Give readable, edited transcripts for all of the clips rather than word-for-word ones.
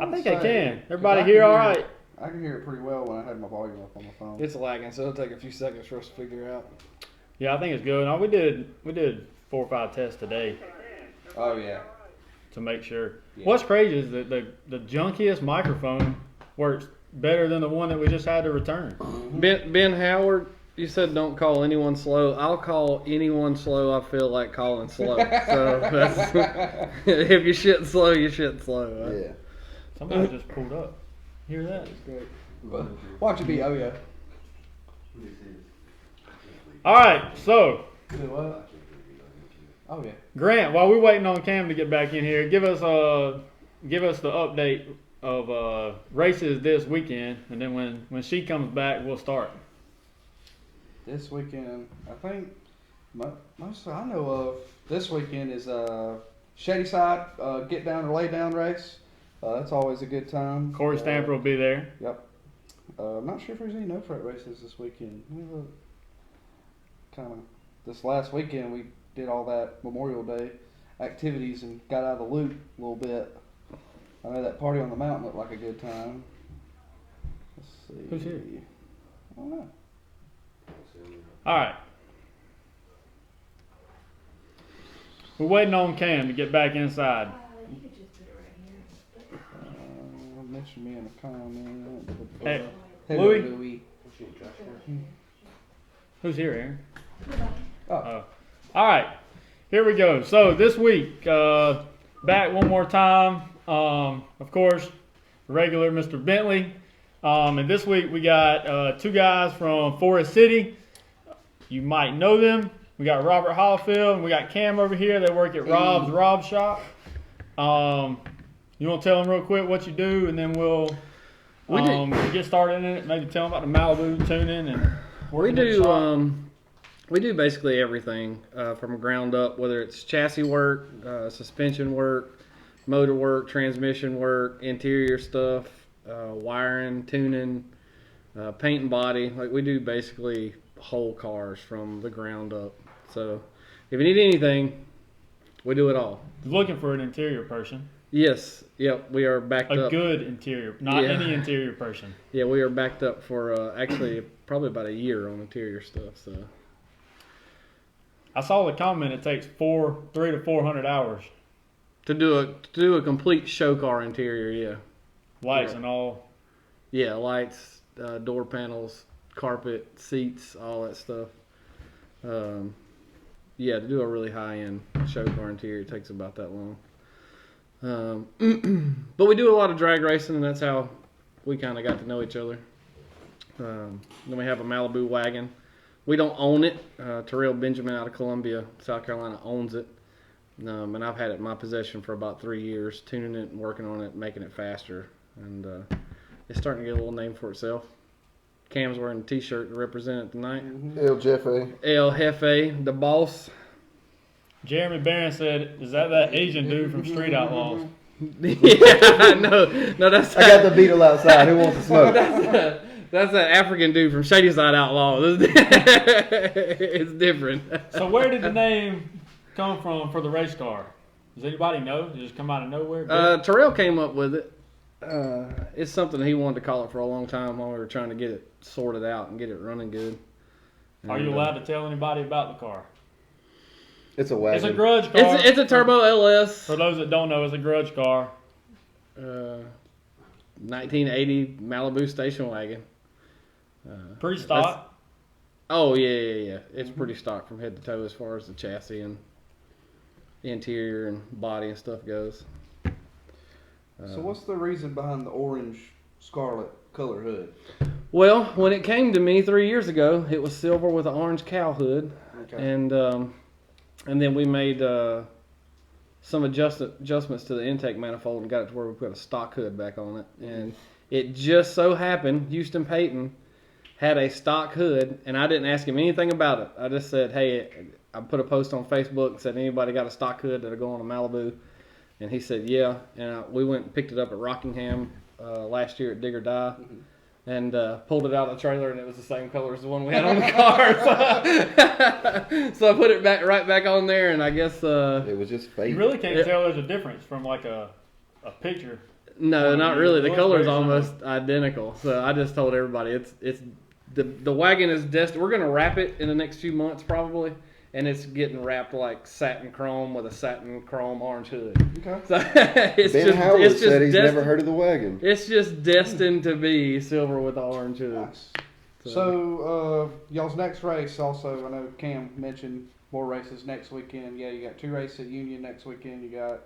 I think I can. Everybody hear all right? I can hear it pretty well when I have my volume up on my phone. It's lagging, so it'll take a few seconds for us to figure out. Yeah, I think it's good. No, we did 4 or 5 tests today. Oh yeah. To make sure. Yeah. What's crazy is that the junkiest microphone works better than the one that we just had to return. Ben Howard, you said don't call anyone slow. I'll call anyone slow I feel like calling slow. So that's, if you're shitting slow, you're shitting slow. Right? Yeah. Somebody just pulled up. Hear that? That's great. Watch it be. Oh yeah. All right, so What? Oh yeah. Grant, while we're waiting on Cam to get back in here, give us the update of races this weekend, and then when she comes back, we'll start. This weekend, I think most I know of this weekend is Shady Side get down or lay down race. That's always a good time. Corey Stamper will be there. Yep. I'm not sure if there's any no freight races this weekend. Kind of this last weekend we did all that Memorial Day activities and got out of the loop a little bit. I know that party on the mountain looked like a good time. Let's see. Who's here? I don't know. All right. We're waiting on Cam to get back inside. You could just put it right here. Mention me in a comment. Hey, Hello, Louis? Louis. Who's here, Aaron? Oh. All right. Here we go. So this week, back one more time. Of course, regular Mr. Bentley. And this week we got 2 guys from Forest City. You might know them. We got Robert Hallfield and we got Cam over here. They work at Rob's Rob Shop. You want to tell them real quick what you do, and then we'll get started in it. Maybe tell them about the Malibu tuning and working at the shop. We do basically everything from ground up, whether it's chassis work, suspension work, motor work, transmission work, interior stuff, wiring, tuning, paint and body. Like we do basically whole cars from the ground up. So if you need anything, we do it all. Looking for an interior person. Yes. Yep. We are backed up. A good interior, not any interior person. Yeah, we are backed up for actually probably about a year on interior stuff. So I saw the comment. It takes 300 to 400 hours. to do a complete show car interior. Yeah. Lights and all. Yeah, lights, door panels, carpet, seats, all that stuff. Yeah, to do a really high-end show car interior, it takes about that long. But we do a lot of drag racing, and that's how we kind of got to know each other. Then we have a Malibu wagon. We don't own it. Terrell Benjamin out of Columbia, South Carolina, owns it. And I've had it in my possession for about 3 years, tuning it and working on it, making it faster. And it's starting to get a little name for itself. Cam's wearing a t-shirt to represent it tonight. El Jefe. El Jefe, the boss. Jeremy Barron said, "Is that Asian dude from Street Outlaws?" Yeah, no, that's I got the Beetle outside. Who wants to smoke? That's that African dude from Shady Side Outlaws. It's different. So where did the name come from for the race car? Does anybody know? Did it just come out of nowhere? Terrell came up with it. It's something he wanted to call it for a long time while we were trying to get it sorted out and get it running good. Are you allowed to tell anybody about the car? It's a wagon. It's a grudge car. It's a turbo LS. For those that don't know, it's a grudge car. 1980 Malibu station wagon. Pretty stock. Oh yeah. It's pretty stock from head to toe as far as the chassis and the interior and body and stuff goes. So what's the reason behind the orange Scarlet color hood? Well, when it came to me 3 years ago, it was silver with an orange cow hood, and then we made some adjustments to the intake manifold and got it to where we put a stock hood back on it. And it just so happened Houston Payton had a stock hood, and I didn't ask him anything about it. I just said, hey, I put a post on Facebook, said anybody got a stock hood that'll go on a Malibu? And he said, yeah. And we went and picked it up at Rockingham last year at Dig or Die. And pulled it out of the trailer, and it was the same color as the one we had on the car. So I put it right back on there, and I guess it was just fake. You really can't tell there's a difference from like a picture. No, not really. The Looks color's very similar. almost identical. So I just told everybody it's the wagon is destined. We're gonna wrap it in the next few months probably, and it's getting wrapped like satin chrome with a satin chrome orange hood. Okay. So it's Ben just Howard it's just said he's destined, never heard of the wagon. It's just destined to be silver with the orange hood. Nice. So, y'all's next race also, I know Cam mentioned more races next weekend. Yeah, you got 2 races at Union next weekend. You got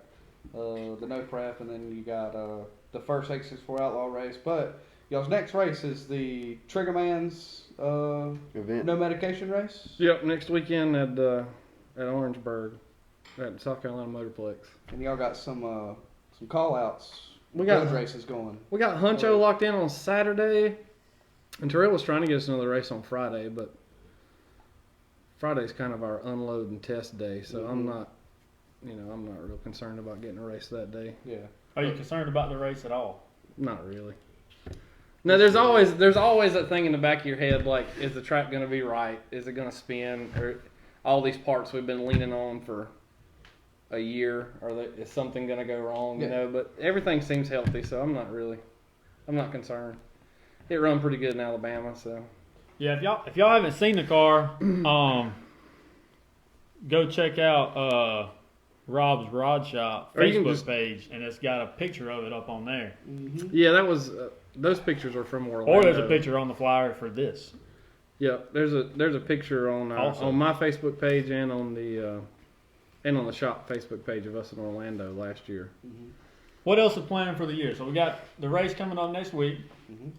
the No Prep, and then you got the first 864 Outlaw race. But y'all's next race is the Triggerman's Event. no medication race. Yep, next weekend at Orangeburg, at South Carolina Motorplex. And y'all got some call outs. We got grudge races going. We got Huncho locked in on Saturday, and Terrell was trying to get us another race on Friday, but Friday's kind of our unload and test day, so I'm not real concerned about getting a race that day. Yeah. Are you concerned about the race at all? Not really. No, there's always that thing in the back of your head, like, is the track going to be right? Is it going to spin? Or all these parts we've been leaning on for a year, is something going to go wrong? You Yeah. know, but everything seems healthy, so I'm not concerned. It run pretty good in Alabama, so. Yeah, if y'all haven't seen the car, go check out Rob's Rod Shop Or you can Facebook just- page, and it's got a picture of it up on there. Mm-hmm. Yeah, that was those pictures are from Orlando. Or there's a picture on the flyer for this. Yeah, there's a picture Also. on my Facebook page and on the shop Facebook page of us in Orlando last year. What else is planned for the year? So we got the race coming up next week. Mhm.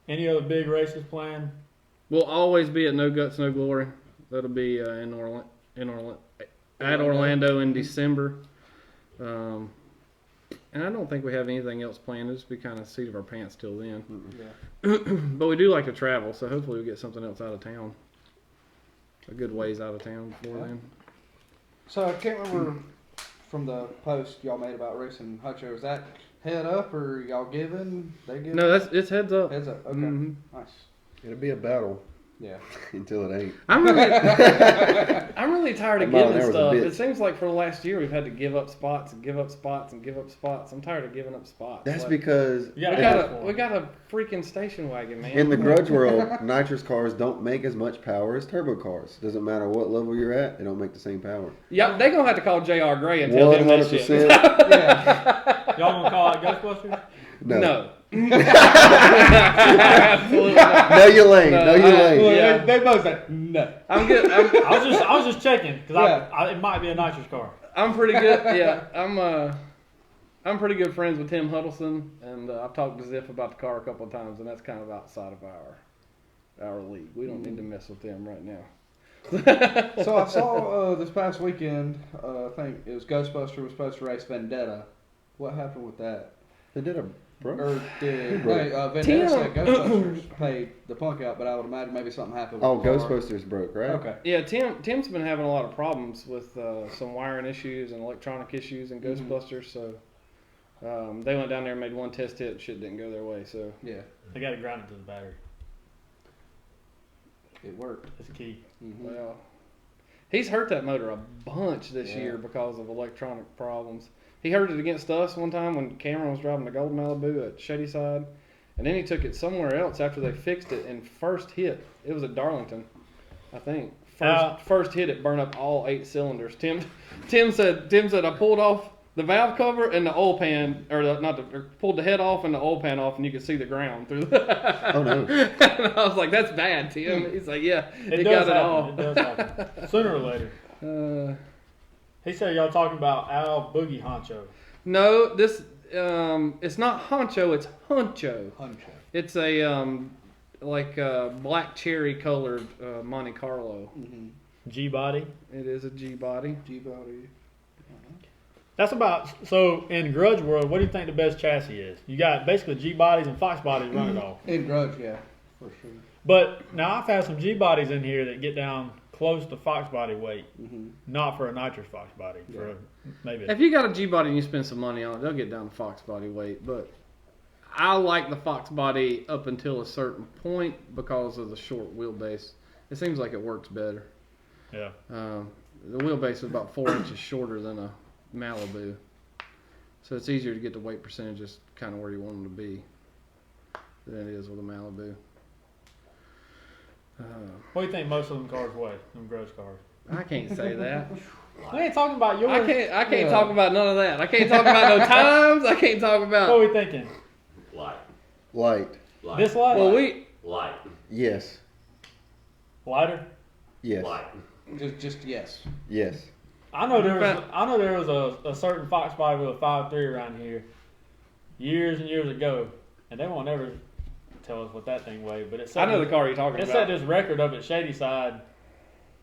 Any other big races planned? We'll always be at No Guts, No Glory. That'll be at Orlando in December. And I don't think we have anything else planned. It'll just be kind of seat of our pants till then. Yeah. But we do like to travel, so hopefully we get something else out of town. A good ways out of town before then. So I can't remember from the post y'all made about racing Huncho. Is that head up or y'all giving? They giving? No, it's heads up. Heads up. Okay. Mhm. Nice. It'll be a battle Yeah. until it ain't. I'm really tired of That mile giving an hour was a stuff. bitch. It seems like for the last year we've had to give up spots and give up spots and give up spots. I'm tired of giving up spots. That's Like, You because we gotta got ask for we 'em. got a freaking station wagon, man. in the grudge world, nitrous cars don't make as much power as turbo cars. Doesn't matter what level you're at, they don't make the same power. Yeah, they gonna have to call J.R. Gray and tell him that shit. 100%. Yeah. Y'all gonna call it Ghostbusters? No. Absolutely not. Know your lane. No, know your lane. Well, Yeah. they both said no. I'm good. I was just checking because Yeah. it might be a nitrous car. I'm pretty good. Yeah, I'm pretty good friends with Tim Huddleston, and I've talked to Ziff about the car a couple of times, and that's kind of outside of our league. We don't need to mess with them right now. So I saw this past weekend. I think it was Ghostbuster was supposed to race Vendetta. What happened with that? They did a bro. Or did broke? Vendetta Tim- said Ghostbusters paid the punk out, but I would imagine maybe something happened with Oh, the car. Ghostbusters broke, right? Okay. Yeah, Tim's been having a lot of problems with some wiring issues and electronic issues in Mhm. Ghostbusters, so they went down there and made one test hit and shit didn't go their way, so Yeah, They got to grind it to the battery. it worked. That's key. Mhm. well, he's hurt that motor a bunch this Yeah. year because of electronic problems. He heard it against us one time when Cameron was driving the Gold Malibu at Shadyside, and then he took it somewhere else after they fixed it, and first hit, it was at Darlington, I think. First hit, it burned up all 8 cylinders. Tim said I pulled off the valve cover and the oil pan, pulled the head off and the oil pan off, and you could see the ground through. Oh no. And I was like, "That's bad, Tim." He's like, "Yeah, It got does it happen. all." It does happen. Sooner or later. He said y'all talking about Al Boogie Honcho. No, this it's not Honcho, it's Huncho. Huncho. It's a black cherry colored Monte Carlo. Mhm. G body. It is a G body. G-body. That's about so in Grudge World. What do you think the best chassis is? You got basically G bodies and Fox bodies run it all. In Grudge, yeah, for sure. But now I've had some G bodies in here that get down close to Fox body weight, Mhm. not for a nitrous Fox body. For maybe. If you got a G body and you spend some money on it, they'll get down to Fox body weight. But I like the Fox body up until a certain point because of the short wheelbase. It seems like it works better. Yeah. The wheelbase is about 4 inches shorter than a Malibu. So it's easier to get the weight percentages kind of where you want them to be than it is with a Malibu. What do you think most of them cars weigh? Them grudge cars. I can't say that. We ain't talking about yours. I can't talk about none of that. I can't talk about no times. I can't talk about. What are we thinking? Light. This light? Well, Light. Yes. Lighter? Yes. Light. Just yes. Yes. I know there was a certain Fox body with a 5.3 around here years and years ago, and they won't ever tell us what that thing weighed. But it I know the car you're talking It about. set this record up at Shady Side,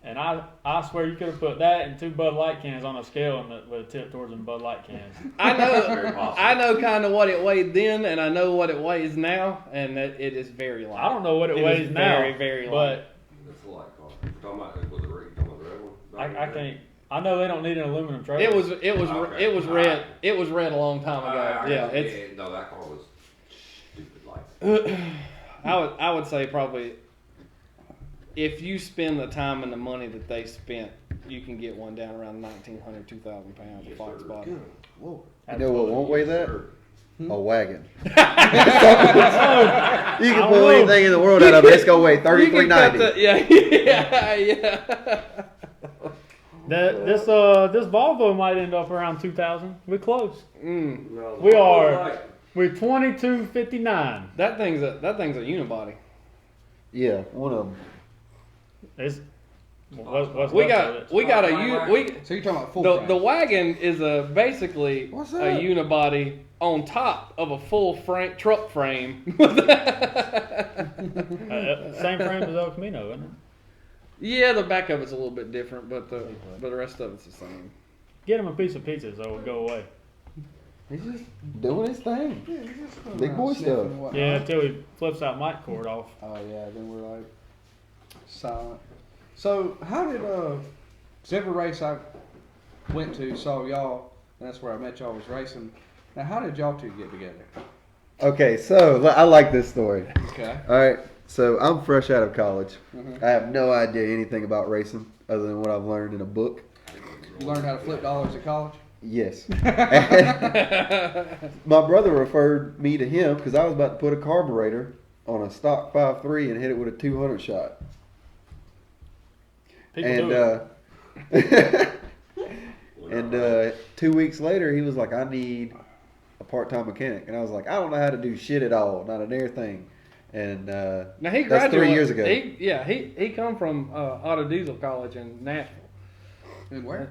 and I swear you could have put that and 2 Bud Light cans on a scale and with a tip towards them Bud Light cans. I know kind of what it weighed then, and I know what it weighs now, and that it is very light. I don't know what it It weighs is now, very, very light. but That's a light car. We're talking about with the red, talking about the red one. I can't. I know they don't need an aluminum trailer. It was Okay. it was red. It was red a long time ago. No, that car was stupid light. I would say probably if you spend the time and the money that they spent, you can get one down around 1,900, 2,000 pounds of Yes, Fox sir. body. Whoa. You know what won't weigh that? Sure. A wagon. You I can don't pull know. anything in the world out of it. It's gonna weigh You can cut 33.90. yeah. This Volvo might end up around 2,000. We're close. No, We are. light. We're 2259. That thing's a unibody. Yeah, one of them. It's what's We left of got it. we got a So you're talking about full the frame. wagon is basically What's a that? unibody on top of a full frame truck frame. Same frame as El Camino, isn't it? Yeah, the back of it's a little bit different, but the rest of it's the same. Get him a piece of pizza so it'll go away. He's just doing his thing. Yeah, he's just going Big around boy sniffing stuff. and whatnot. Yeah, until he flips that mic cord off. Oh yeah, then we're like silent. So how did 'cause every race I went to saw y'all, and that's where I met y'all was racing. Now how did y'all two get together? Okay, so I like this story. Okay. All right, so I'm fresh out of college. Mhm. I have no idea anything about racing other than what I've learned in a book. You learned how to flip dollars at college? Yes. My brother referred me to him because I was about to put a carburetor on a stock 5.3 and hit it with a 200 shot. People And do it. and 2 weeks later, he was like, "I need a part-time mechanic," and I was like, "I don't know how to do shit at all, not an air thing." And Now he graduated. that's 3 years ago. He come from Auto Diesel College in Nashville. And where?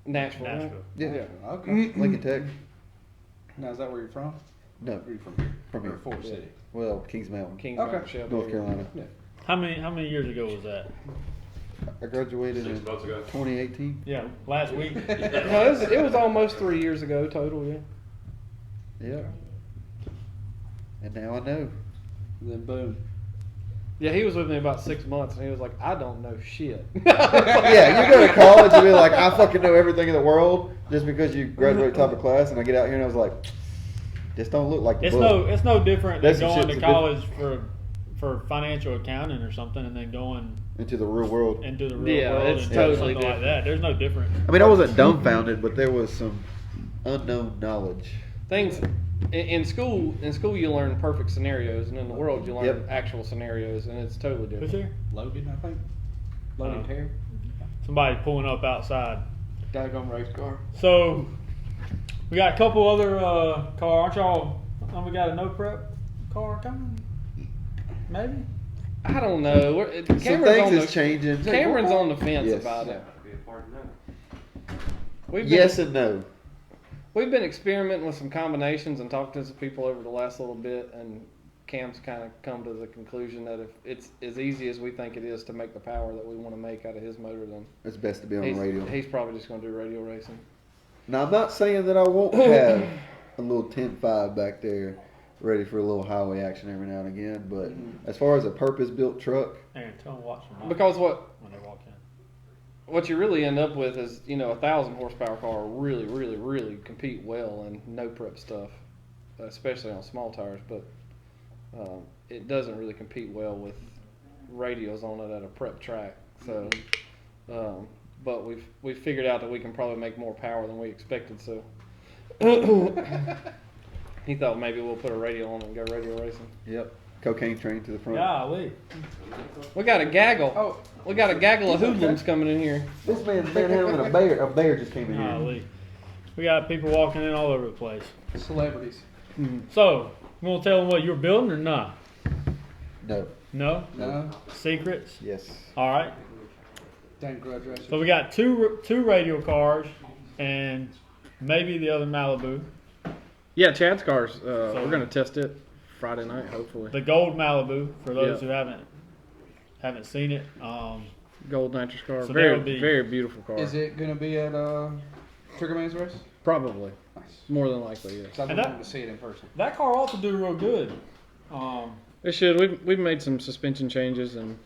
Nashville. right? Nashville. Yeah, Okay. Lincoln Tech. Now is that where you're from? No, Where are you from here? from Or here. Fort City. Well, Kings Mountain, Kings Okay. Mountain, Shelby. North Carolina. How many years ago was that? I graduated 6 in months ago. 2018. Yeah, last week. No, it was almost 3 years ago total. Yeah. Yeah. And now I know. And then boom. Yeah, he was with me about 6 months, and he was like, "I don't know shit." Yeah, you go to college and be like, I fucking know everything in the world just because you graduate top of class. And I get out here and I was like, this don't look like the book. It's no different than That's some going shit's to a college for financial accounting or something, and then going Into the real world. into the real Yeah, world it's and totally doing something like different. that. There's no difference. I mean, I wasn't dumbfounded, but there was some unknown knowledge. Things in school you learn perfect scenarios, and in the world you learn Yep. actual scenarios, and it's totally Who's different. here? Logan, I think. Logan Oh. Terry. Somebody pulling up outside. Daggone race car. So we got a couple other car. Aren't y'all? We got a no prep car coming. Maybe. I don't know. Some Cameron's things on is the changing. Cameron's on the fence Yes. about it. Be a part of that. Yes and no. We've been experimenting with some combinations and talking to some people over the last little bit, and Cam's kind of come to the conclusion that if it's as easy as we think it is to make the power that we want to make out of his motor, then It's best to be on the radio. he's probably just going to do radio racing. Now, I'm not saying that I won't have a little 10.5 back there ready for a little highway action every now and again, but as far as a purpose-built truck, Aaron, tell them watch them Because what when they walk in. you really end up with is, a 1,000 horsepower car will really, really, really compete well in no prep stuff, especially on small tires. But it doesn't really compete well with radios on it at a prep track. So, but we've figured out that we can probably make more power than we expected. So He thought maybe we'll put a radio on and go radio racing. Yep. Cocaine train to the front. Golly. We got a gaggle. Oh. We got a gaggle of hoodlums coming in here. This man's manhandling a bear. A bear just came in here. Golly. We got people walking in all over the place. Celebrities. So, you want to tell them what you're building or not? No. No? No. Secrets? Yes. All right. Dang grudge racers. So we got two radio cars and maybe the other Malibu. Yeah, Chad's cars. We're gonna test it Friday night, hopefully. The gold Malibu for those Yeah. who haven't seen it. Gold nitrous car. So Very, that'll be- very beautiful car. Is it gonna be at Triggerman's race? Probably. Nice. More than likely, yes. 'Cause I've been And that- wanting to see it in person. That car ought to do real good. It should. We've made some suspension changes and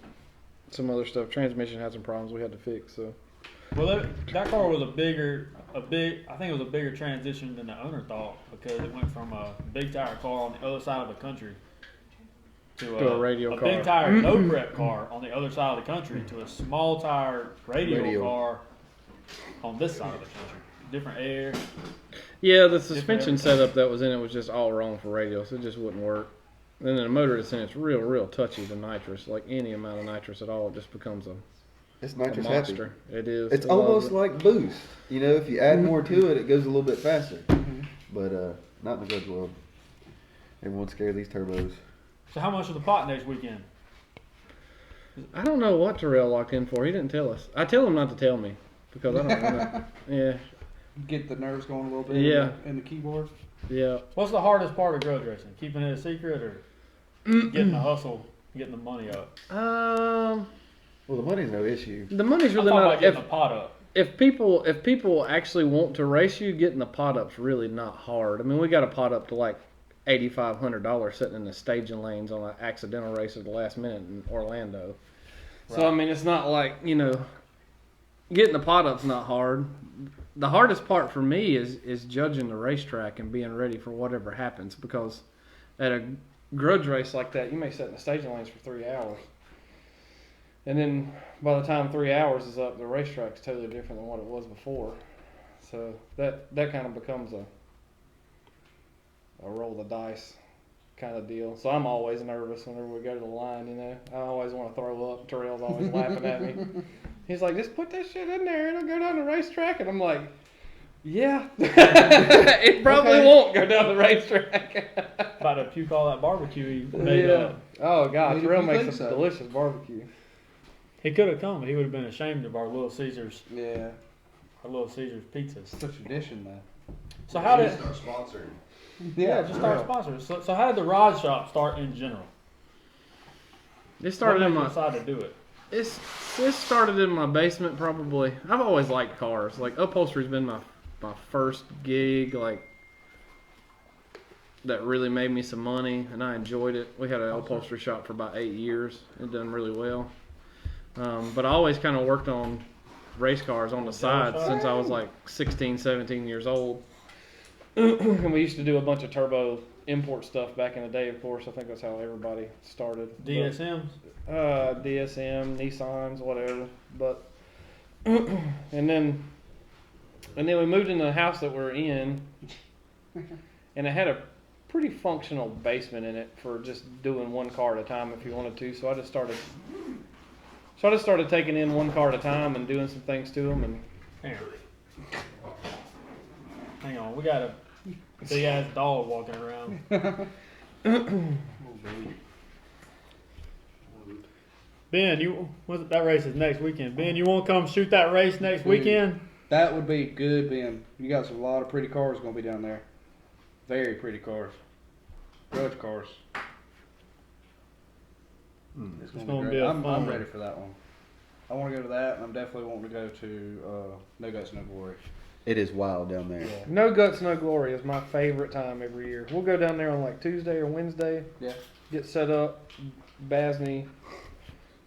some other stuff. Transmission had some problems we had to fix. So Well, that car was I think it was a bigger transition than the owner thought because it went from a big tire car on the other side of the country to a radio car. big tire no prep car on the other side of the country to a small tire radio car on this side of the country. Different air. yeah, the suspension setup that was in it was just all wrong for radio, so it just wouldn't work. And then the motor that's in it's real touchy to nitrous. Like any amount of nitrous at all, it just becomes a It's nitrous happy. monster. It is. It's It loves almost it. like boost. You know, if you add more to it, it goes a little bit faster. But not in the grudge world. Everyone's scared of these turbos. So how much is the pot next weekend? I don't know what Terrell locked in for. He didn't tell us. I tell him not to tell me because I don't know. Yeah, Get the nerves going a little bit. Yeah. In the keyboard. yeah. What's the hardest part of grudge racing? Keeping it a secret or getting the hustle, getting the money up? Well, the money's no issue. The money's I'm really talking not. about getting the pot up. If people actually want to race you, getting the pot up's really not hard. I mean, we got a pot up to like $8,500 sitting in the staging lanes on an accidental race at the last minute in Orlando. So I mean, it's not like getting the pot up's not hard. The hardest part for me is judging the racetrack and being ready for whatever happens because at a grudge race like that, you may sit in the staging lanes for 3 hours. And then by the time 3 hours is up, the racetrack's totally different than what it was before. So that kind of becomes a roll the dice kind of deal. So I'm always nervous whenever we go to the line, I always want to throw up. Terrell's always laughing at me. He's like, just put that shit in there. It'll go down the racetrack. And I'm like, yeah. It probably won't go down the racetrack. About to puke all that barbecue he made up. Oh, God. Maybe Terrell you makes think some so. delicious barbecue. He could have come, but he would have been ashamed of our Little Caesars Yeah. pizzas. It's a tradition now. So how did Our sponsor. just start sponsors? So how did the rod shop start in general? It started What in made you my... decide to do it? This started in my basement probably. I've always liked cars. Like upholstery's been my first gig, like that really made me some money, and I enjoyed it. We had an upholstery shop for about 8 years. It done really well. But I always kind of worked on race cars on the side since I was like 16, 17 years old. And we used to do a bunch of turbo import stuff back in the day, of course. I think that's how everybody started. DSMs? DSM, Nissans, whatever. But and then we moved into the house that we're in, and it had a pretty functional basement in it for just doing one car at a time if you wanted to. So I just started taking in one car at a time and doing some things to them. And Hang on, we got a big ass dog walking around. Ben, that race is next weekend. Ben, you want to come shoot that race next weekend? That would be good, Ben. You got a lot of pretty cars going to be down there. Very pretty cars. Grudge cars. It's gonna going to be be a great. fun I'm one. ready for that one. I want to go to that, and I'm definitely wanting to go to No Guts, No Glory. It is wild down there. Yeah. No Guts, No Glory is my favorite time every year. We'll go down there on like Tuesday or Wednesday. Yeah. Get set up. Basney,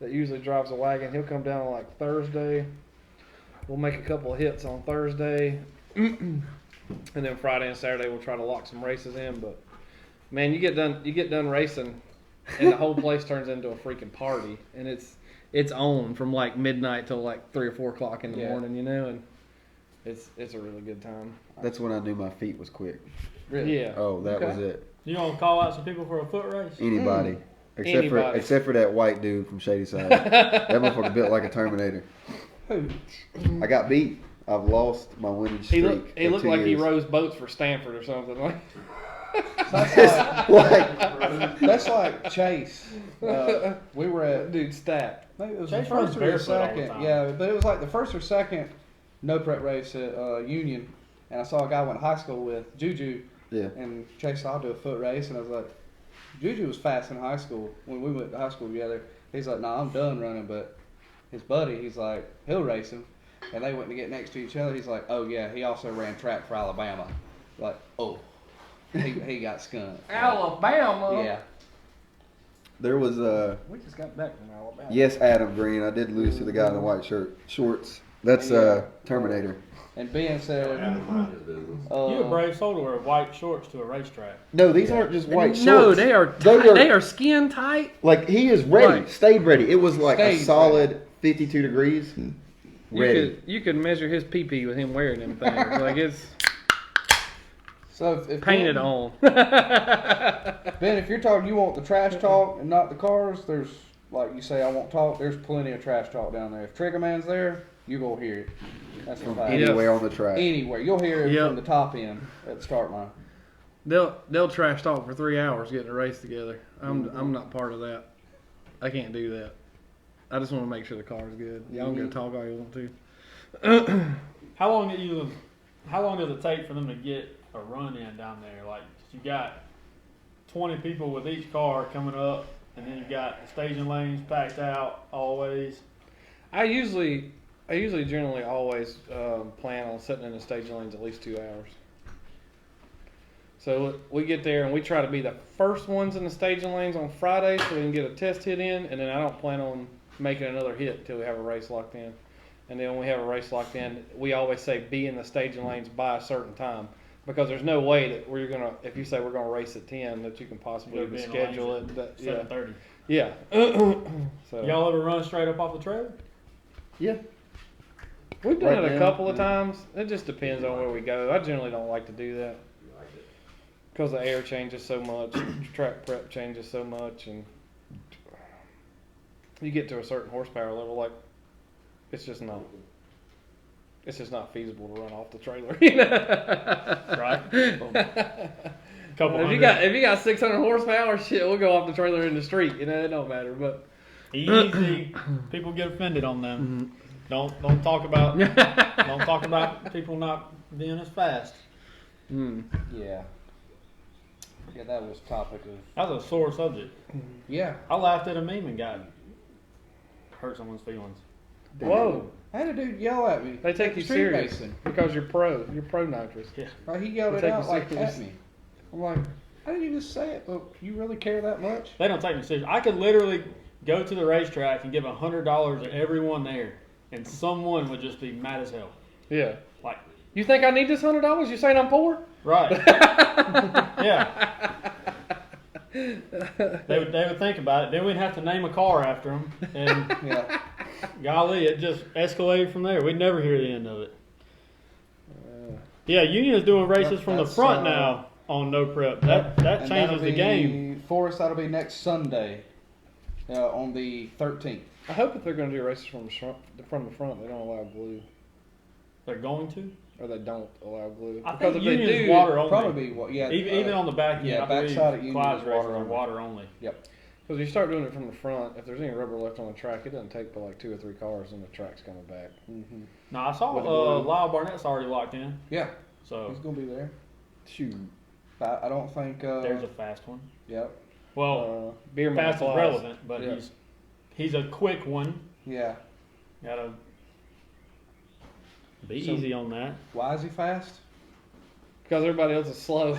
that usually drives a wagon, he'll come down on like Thursday. We'll make a couple of hits on Thursday. And then Friday and Saturday we'll try to lock some races in. But man, you get done racing and the whole place turns into a freaking party. And it's on from like midnight till like 3 or 4 o'clock in the morning, and It's a really good time. That's when I knew my feet was quick. Really? Yeah. Oh, that Okay. was it. You gonna call out some people for a foot race? Anybody. Anybody. Except for that white dude from Shady Side. That motherfucker built like a Terminator. Who? I got beat. I've lost my winning He streak. looked for 2 like he years. rows boats for Stanford or something. Like That's like Chase. We were at dude, stat. maybe it was Chase the first runs or the barefoot all the second. time. Yeah, but it was like the first or second no prep race at Union, and I saw a guy I went to high school with, Juju, Yeah. and Chase said, I'll do a foot race, and I was like, Juju was fast in high school when we went to high school together. He's like, nah, I'm done running, but his buddy, he's like, he'll race him, and they went to get next to each other. He's like, oh yeah, he also ran track for Alabama. Like, oh, he got skunked. Alabama. Yeah. There was We just got back from Alabama. yes, Adam Green. I did lose to the guy in the white shorts. That's Yeah. Terminator. And Ben said, Mind his business. You a brave soul to wear white shorts to a racetrack. No, these aren't just white shorts. No, they are They tight. are- They are skin tight. Like he is ready, Right. stayed ready. It was like a Stayed solid 52 degrees. Ready. You could measure his pee with him wearing them things. Like it's so if painted Ben, on. Ben, if you're talking, you want the trash talk and not the cars, there's, like you say, I won't talk, there's plenty of trash talk down there. If Trigger Man's there, you go hear it. That's a From fact. anywhere on the track. Anywhere. You'll hear it Yep. from the top end at the start line. They'll trash talk for 3 hours getting a race together. I'm not part of that. I can't do that. I just want to make sure the car's good. Y'all can go talk all you want to. How long does it take for them to get a run in down there? Like you got 20 people with each car coming up, and then you got the staging lanes packed out always. I usually generally always plan on sitting in the staging lanes at least 2 hours. So we get there and we try to be the first ones in the staging lanes on Friday so we can get a test hit in, and then I don't plan on making another hit until we have a race locked in. And then when we have a race locked in, we always say be in the staging lanes by a certain time, because there's no way that we're gonna, if you say we're gonna race at 10, that you can possibly You'll be even in the schedule lanes it. at That, 7:30. yeah. So Y'all ever run straight up off the trailer? Yeah. we've done Right it a now, couple of yeah. times. It just depends on where we go. I generally don't like to do that because the air changes so much, track prep changes so much, and you get to a certain horsepower level, like it's just not feasible to run off the trailer. You know? Right. Couple if you got 600 horsepower, shit, we'll go off the trailer in the street. You know, it don't matter. But easy. People get offended on them. Don't talk about people not being as fast. Yeah. Yeah, that was topic of. That was a sore subject. Yeah. I laughed at a meme and got hurt someone's feelings. whoa, I had a dude yell at me. they take you Street serious racing. because you're ProNitrous. Right, he yelled They it take out you like serious. at me. I'm like, how did you just say it? But you really care that much? They don't take me serious. I could literally go to the racetrack and give $100 to everyone there, and someone would just be mad as hell. Yeah. Like, You think I need this $100? You saying I'm poor? right? Yeah. They would think about it. Then we'd have to name a car after them, and Yeah. golly, it just escalated from there. We'd never hear the end of it. Yeah, Union is doing races from the That's, front now on no prep. That And changes that'll the be- game. For us, that'll be next Sunday, on the 13th. I hope if they're going to do races from the front, they don't allow glue, They're going to. or they don't allow glue. I Because think if they Union is do, water only. Probably what? Yeah. Even on the back end, yeah, I believe backside at Union Clyde's is races water are only. water only. because you start doing it from the front, if there's any rubber left on the track, it doesn't take but like 2 or 3 cars, and the track's coming back. Mm-hmm. Now I saw With the glue. Lyle Barnett's already locked in, Yeah, so he's gonna be there. Shoot. I don't think. there's a fast one. Yep. Well, Beer fast is flies. relevant, but Yeah. he's a quick one. Yeah. Gotta be So- easy on that. Why is he fast? Because everybody else is slow.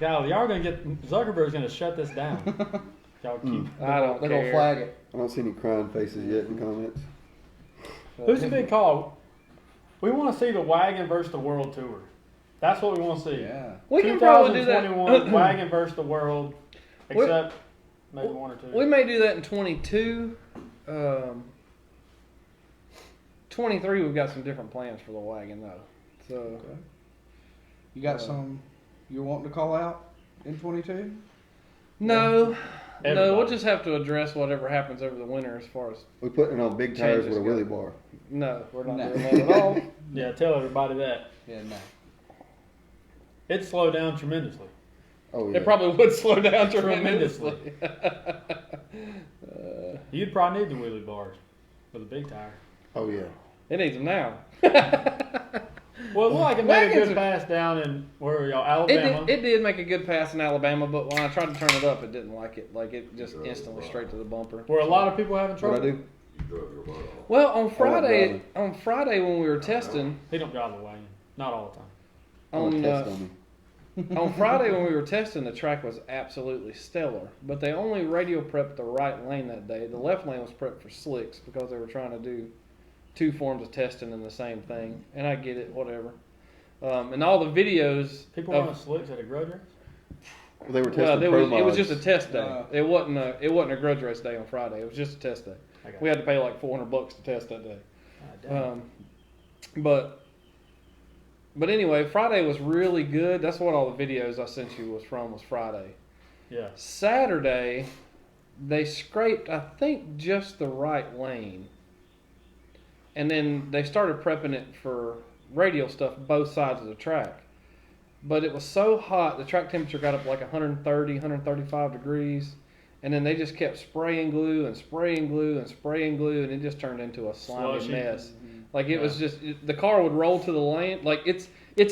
Y'all are gonna get Zuckerberg's gonna shut this down. Y'all keep. I don't They're care. gonna flag it. I don't see any crying faces yet in comments. Who's the big call? We want to see the Wagon versus the World Tour. That's what we want to see. Yeah. We can probably do that. 2021 Wagon versus the World, except maybe one or two. We may do that in 22. 23, we've got some different plans for the wagon though. So Okay. You got some you're wanting to call out in 22? no, Everybody. we'll just have to address whatever happens over the winter as far as. We putting it on big tires Changes with a go. wheelie bar. No, we're not No. doing that at all. Yeah, tell everybody that. Yeah, no. It slowed down tremendously. Oh yeah. It probably would slow down tremendously. You'd probably need the wheelie bars with a big tire. Oh yeah. It needs them now. Well, it looked like it made a Wagons good are- pass down in, where are y'all, Alabama? It did make a good pass in Alabama, but when I tried to turn it up, it didn't like it. Like it just It does. instantly straight to the bumper. Where a lot of people having trouble. What I do? You drove your butt off. Well, on driving. Friday when we were testing, He don't drive the wagon. Not all the time. On on test on me. on Friday when we were testing, the track was absolutely stellar. But they only radio prepped the right lane that day. The left lane was prepped for slicks because they were trying to do two forms of testing in the same thing. And I get it, whatever. And all the videos. People of- running slicks at a grudge race? They were testing Well, pro it was mods. just a test day. It wasn't a grudge race day on Friday. It was just a test day. I got We had to pay like $400 to test that day. damn. But anyway, Friday was really good. That's what all the videos I sent you was Friday. Yeah. Saturday, they scraped, I think, just the right lane. And then they started prepping it for radial stuff both sides of the track. But it was so hot, the track temperature got up like 130, 135 degrees. And then they just kept spraying glue and spraying glue and spraying glue, and it just turned into a slimy Slushy. mess. Like it was just, the car would roll to the lane, like it's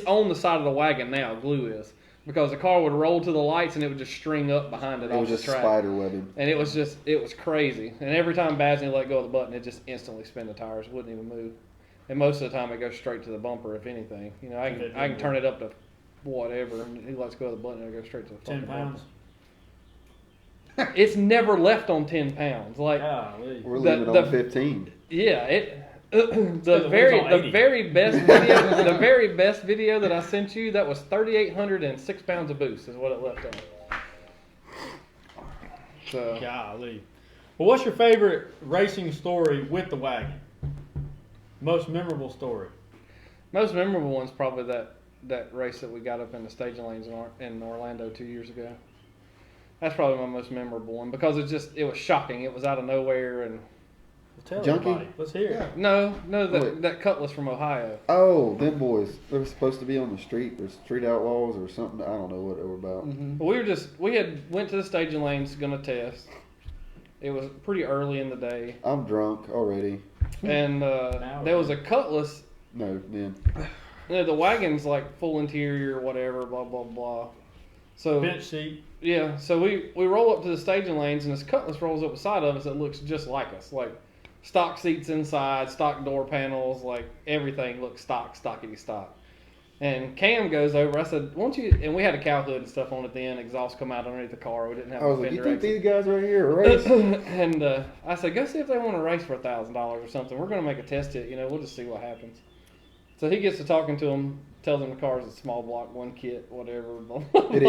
on the side of the wagon now, glue is. Because the car would roll to the lights and it would just string up behind it It off was the just track. spider webbing. And it was crazy. And every time Basley let go of the button, it just instantly spin the tires, wouldn't even move. And most of the time it goes straight to the bumper, if anything. You know, I can turn it up to whatever, and he lets go of the button and it goes straight to the 10 fucking pounds. bumper. It's never left on 10 pounds. Like, Golly. We're The- leaving the- on 15. yeah, it. Because The it was on 80. very best video, the very best video that I sent you, that was 3,806 pounds of boost is what it left on. So Golly. Well, what's your favorite racing story with the wagon? Most memorable story? most memorable one's probably that race that we got up in the staging lanes in Orlando 2 years ago. That's probably my most memorable one because it was shocking. It was out of nowhere and Tell Junkie? everybody. Let's hear it. no, Wait. that Cutlass from Ohio. Oh, them boys. They were supposed to be on the street or street outlaws or something. I don't know what they were about. Mm-hmm. We had went to the staging lanes gonna test. It was pretty early in the day, I'm drunk already. and there was a Cutlass. No, man. You know, the wagon's like full interior, whatever, blah blah blah. So Bench seat. yeah, so we roll up to the staging lanes, and this Cutlass rolls up beside of us that looks just like us, like stock seats inside, stock door panels, like everything looks stockity stock. And Cam goes over. I said, "Won't you?" And we had a cow hood and stuff on at the end. Exhaust come out underneath the car. We didn't have I was a like, you fender think exit. these guys right here are racing? And I said, "Go see if they want to race for $1,000 or something. We're going to make a test hit. You know, we'll just see what happens." So he gets to talking to him, tells him the car's a small block, one kit, whatever. It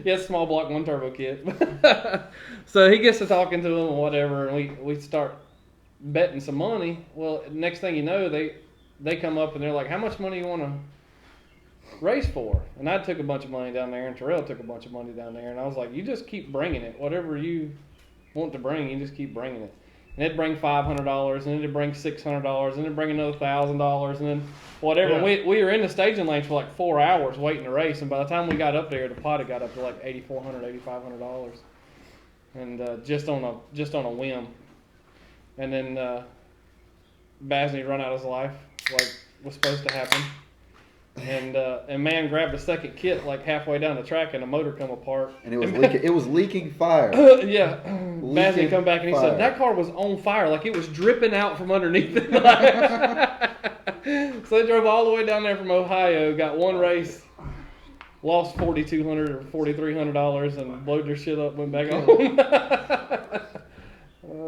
is. Small block, one turbo kit. So he gets to talking to him and whatever, and we start betting some money. Well, next thing you know, they come up and they're like, "How much money you want to race for?" And I took a bunch of money down there, and Terrell took a bunch of money down there, and I was like, "You just keep bringing it. Whatever you want to bring, you just keep bringing it." And it'd bring $500, and then it'd bring $600, and then it'd bring another $1,000, and then whatever. Yeah. We were in the staging lanes for like 4 hours waiting to race, and by the time we got up there, the pot had got up to like $8,400, $8,500, and just on a whim. And then Basney run out his life like was supposed to happen, and man grabbed a second kit like halfway down the track, and the motor come apart. And it was leaking. It was leaking fire. Yeah, Basley come back and he fire. said that car was on fire, like it was dripping out from underneath it. So they drove all the way down there from Ohio, got one race, lost $4,200 or $4,300, and blowed their shit up, went back home.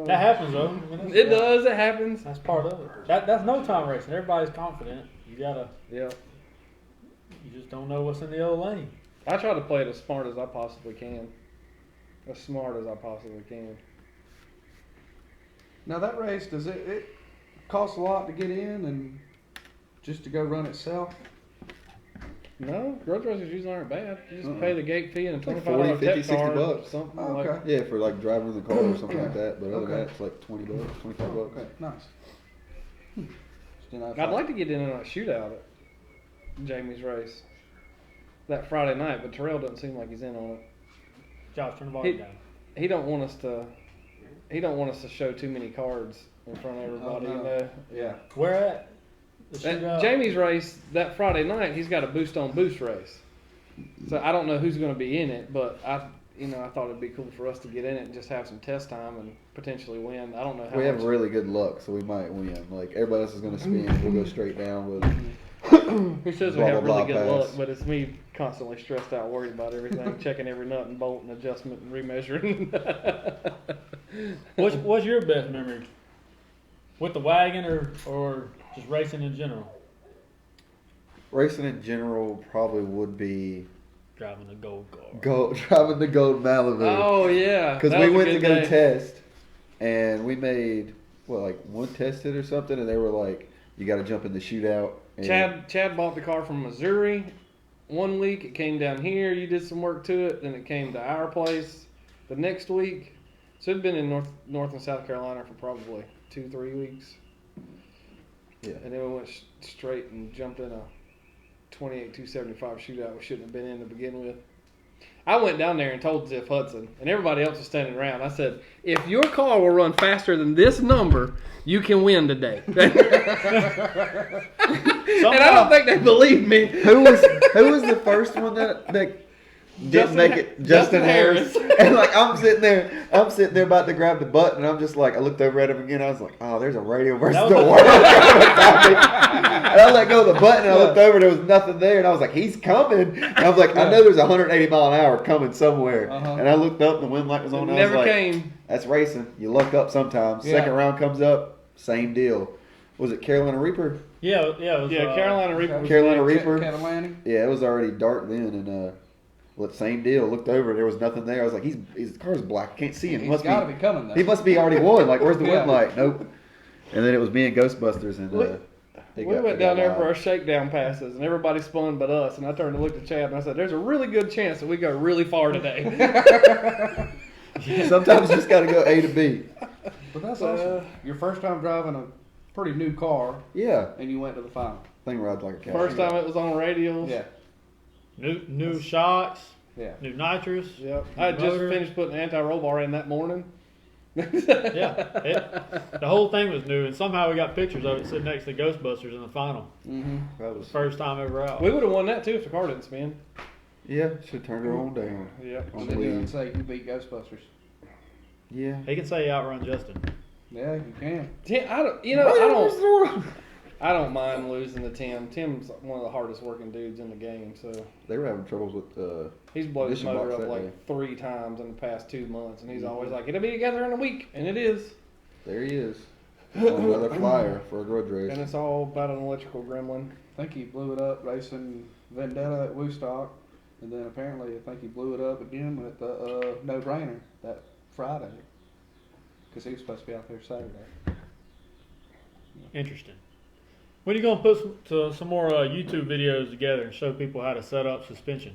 That happens though. I mean, It does. It happens. That's part of it. That's no time racing. Everybody's confident. You gotta. Yeah. You just don't know what's in the other lane. I try to play it as smart as I possibly can. As smart as I possibly can. Now that race, does it cost a lot to get in and just to go run itself? No, grudge races usually aren't bad. You just pay the gate fee and a Like $25 $40, $50, tip card, $60. something Oh, like. okay. Yeah, for like driving in the car or something like Yeah. that. But other than Okay. that, it's like $20, $25. Oh, okay, nice. Just didn't know if I'd I- like to get in on a shootout at Jamie's race that Friday night, but Terrell doesn't seem like he's in on it. Josh, turn the volume He- down. He don't want us to. He don't want us to show too many cards in front of everybody. Oh, no. You know. Yeah. Where at? The That shootout? Jamie's race that Friday night, he's got a boost on boost race. So I don't know who's going to be in it, but I thought it'd be cool for us to get in it and just have some test time and potentially win. I don't know how We much. have really good luck, so we might win. Like everybody else is going to spin, we'll go straight down with. Who says we blah, have blah, really blah good luck, pass. but it's me constantly stressed out, worried about everything, checking every nut and bolt and adjustment and remeasuring. What's your best memory? With the wagon or just racing in general? Racing in general probably would be Driving the gold car. driving the gold Malibu. Oh yeah, Because that we was a went to good go day. test, and we made like one tested or something, and they were like, "You got to jump in the shootout." And Chad bought the car from Missouri. 1 week it came down here. You did some work to it. Then it came to our place the next week. So it'd been in North and South Carolina for probably 2-3 weeks. Yeah. And then we went straight and jumped in a 28 275 shootout we shouldn't have been in to begin with. I went down there and told Jeff Hudson, and everybody else was standing around. I said, if your car will run faster than this number, you can win today. And I don't think they believed me. who was the first one that didn't make it? Justin Harris. And like I'm sitting there about to grab the button, and I'm just like, I looked over at him again. I was like, oh, there's a radio versus That the was- world. And I let go of the button, and I looked over, and there was nothing there, and I was like, he's coming. And I was like, I know there's 180 mile an hour coming somewhere. Uh-huh. And I looked up, and the wind light was on. It And I was never like, came. that's racing. You luck up sometimes. Yeah. Second round comes up, same deal. Was it Carolina Reaper? Yeah, it was, Carolina Reaper was Carolina big. Reaper? Catalani? Yeah, it was already dark then, and same deal. Looked over, there was nothing there. I was like, his car's black. I can't see him. He's got to be coming though. He must be already won. Like, where's the Yeah. wind light? Nope. And then it was me and Ghostbusters, and We went down there for our shakedown passes, and everybody spun but us. And I turned and looked at Chad, and I said, "There's a really good chance that we go really far today." Sometimes you just got to go A to B. But that's awesome. Your first time driving a pretty new car, Yeah, and you went to the final. thing rides like a cat. First time it was on radials. Yeah, new shocks, yeah. new nitrous. Yep. I had just motor. finished putting the anti-roll bar in that morning. The whole thing was new, and somehow we got pictures of it sitting next to Ghostbusters in the final. Mm-hmm. That was, First time ever out. We would have won that too if the car didn't spin. yeah, should turn her on down. Yep. On And the then you lead. can say you beat Ghostbusters. Yeah. He can say he outrun Justin. Yeah, you can. I don't mind losing to Tim. Tim's one of the hardest working dudes in the game, so They were having troubles with he's blown his Ignition motor box up that like day. 3 times in the past 2 months, and he's always like, "It'll be together in a week," and it is. there he is. Another flyer for a grudge race. And it's all about an electrical gremlin. I think he blew it up racing Vendetta at Woodstock, and then apparently I think he blew it up again at the No Brainer that Friday, because he was supposed to be out there Saturday. Interesting. When are you gonna put some more YouTube videos together and show people how to set up suspension?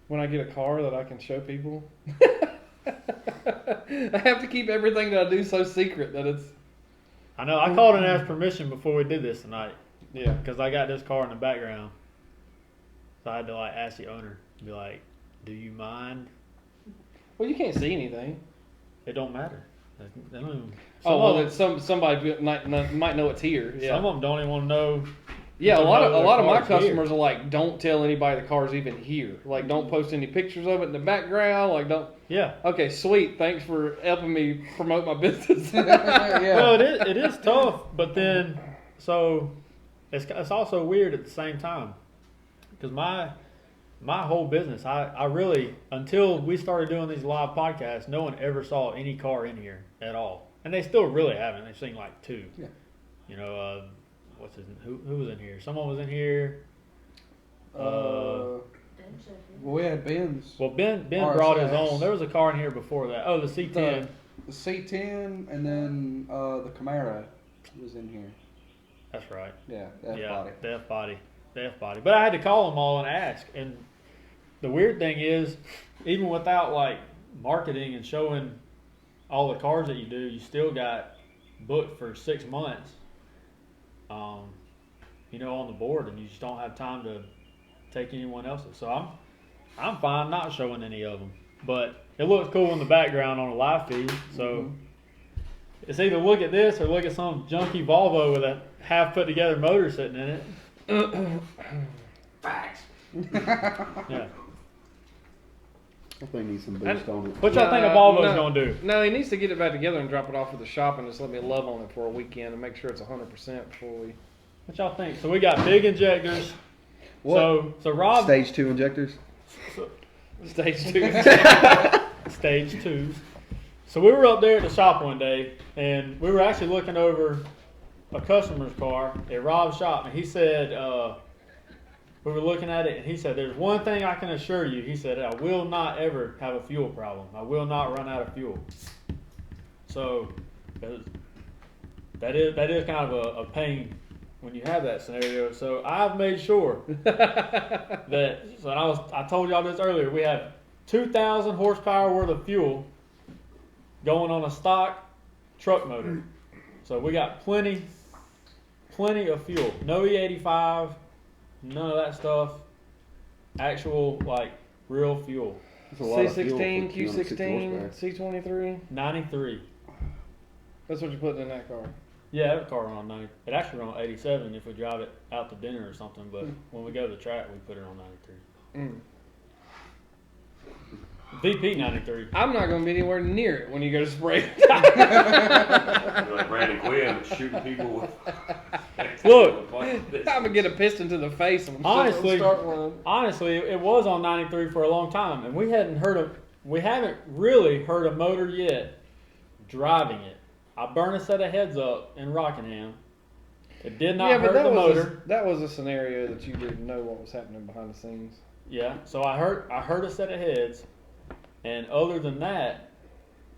When I get a car that I can show people, I have to keep everything that I do so secret that it's. I know. I called and asked permission before we did this tonight Yeah. because I got this car in the background, so I had to like ask the owner, be like, "Do you mind?" Well, you can't see anything. It don't matter. They don't even, Somebody might know it's here. Yeah. Some of them don't even want to know. Yeah, a lot of my Car's here. customers are like, don't tell anybody the car's even here. Like, don't post any pictures of it in the background. Like, don't. Yeah. Okay, sweet. Thanks for helping me promote my business. Yeah. Well, it is tough, but then so it's also weird at the same time because my whole business, I really, until we started doing these live podcasts, no one ever saw any car in here at all, and they still really haven't. They've seen like 2. Yeah. You know, who was in here? Someone was in here. Well, we had Ben's. Well, Ben brought his RSX. own. There was a car in here before that. Oh, the C10. The C10 and then the Camaro. was in here. That's right. Yeah, F Yeah, body. the F body. But I had to call them all and ask. And the weird thing is, even without like marketing and showing all the cars that you do, you still got booked for 6 months. On the board, and you just don't have time to take anyone else's. So I'm fine not showing any of them. But it looks cool in the background on a live feed. So it's either look at this or look at some junky Volvo with a half put together motor sitting in it. Facts. Yeah. That thing needs some boost on it. What y'all think a Volvo's gonna do? No, he needs to get it back together and drop it off at the shop and just let me love on it for a weekend and make sure it's 100% before we. What y'all think? So we got big injectors. What? So Rob Stage 2 injectors. Stage 2. stage 2s. So we were up there at the shop one day, and we were actually looking over a customer's car at Rob's shop, and he said we were looking at it, and he said, "There's one thing I can assure you." He said, "I will not ever have a fuel problem. I will not run out of fuel." So that is kind of a pain when you have that scenario. So I've made sure that. So I told y'all this earlier. We have 2,000 horsepower worth of fuel going on a stock truck motor. So we got plenty of fuel. No E85, none of that stuff. Actual like real fuel. That's a lot of fuel C16, for 260 Q16, horsepower. C23. 93. That's what you're putting in that car. Yeah, that car run on 90. It actually run on 87 if we drive it out to dinner or something. But when we go to the track, we put it on 93. VP 93. I'm not going to be anywhere near it when you go to spray. You're like Brandon Quinn shooting people with. Look, I'm going to get a piston to the face and Honestly, start one. Honestly, it was on 93 for a long time, and we haven't really heard a motor yet driving it. I burned a set of heads up in Rockingham. It did not hurt the motor. That was a scenario that you didn't know what was happening behind the scenes. Yeah, so I heard a set of heads, and other than that,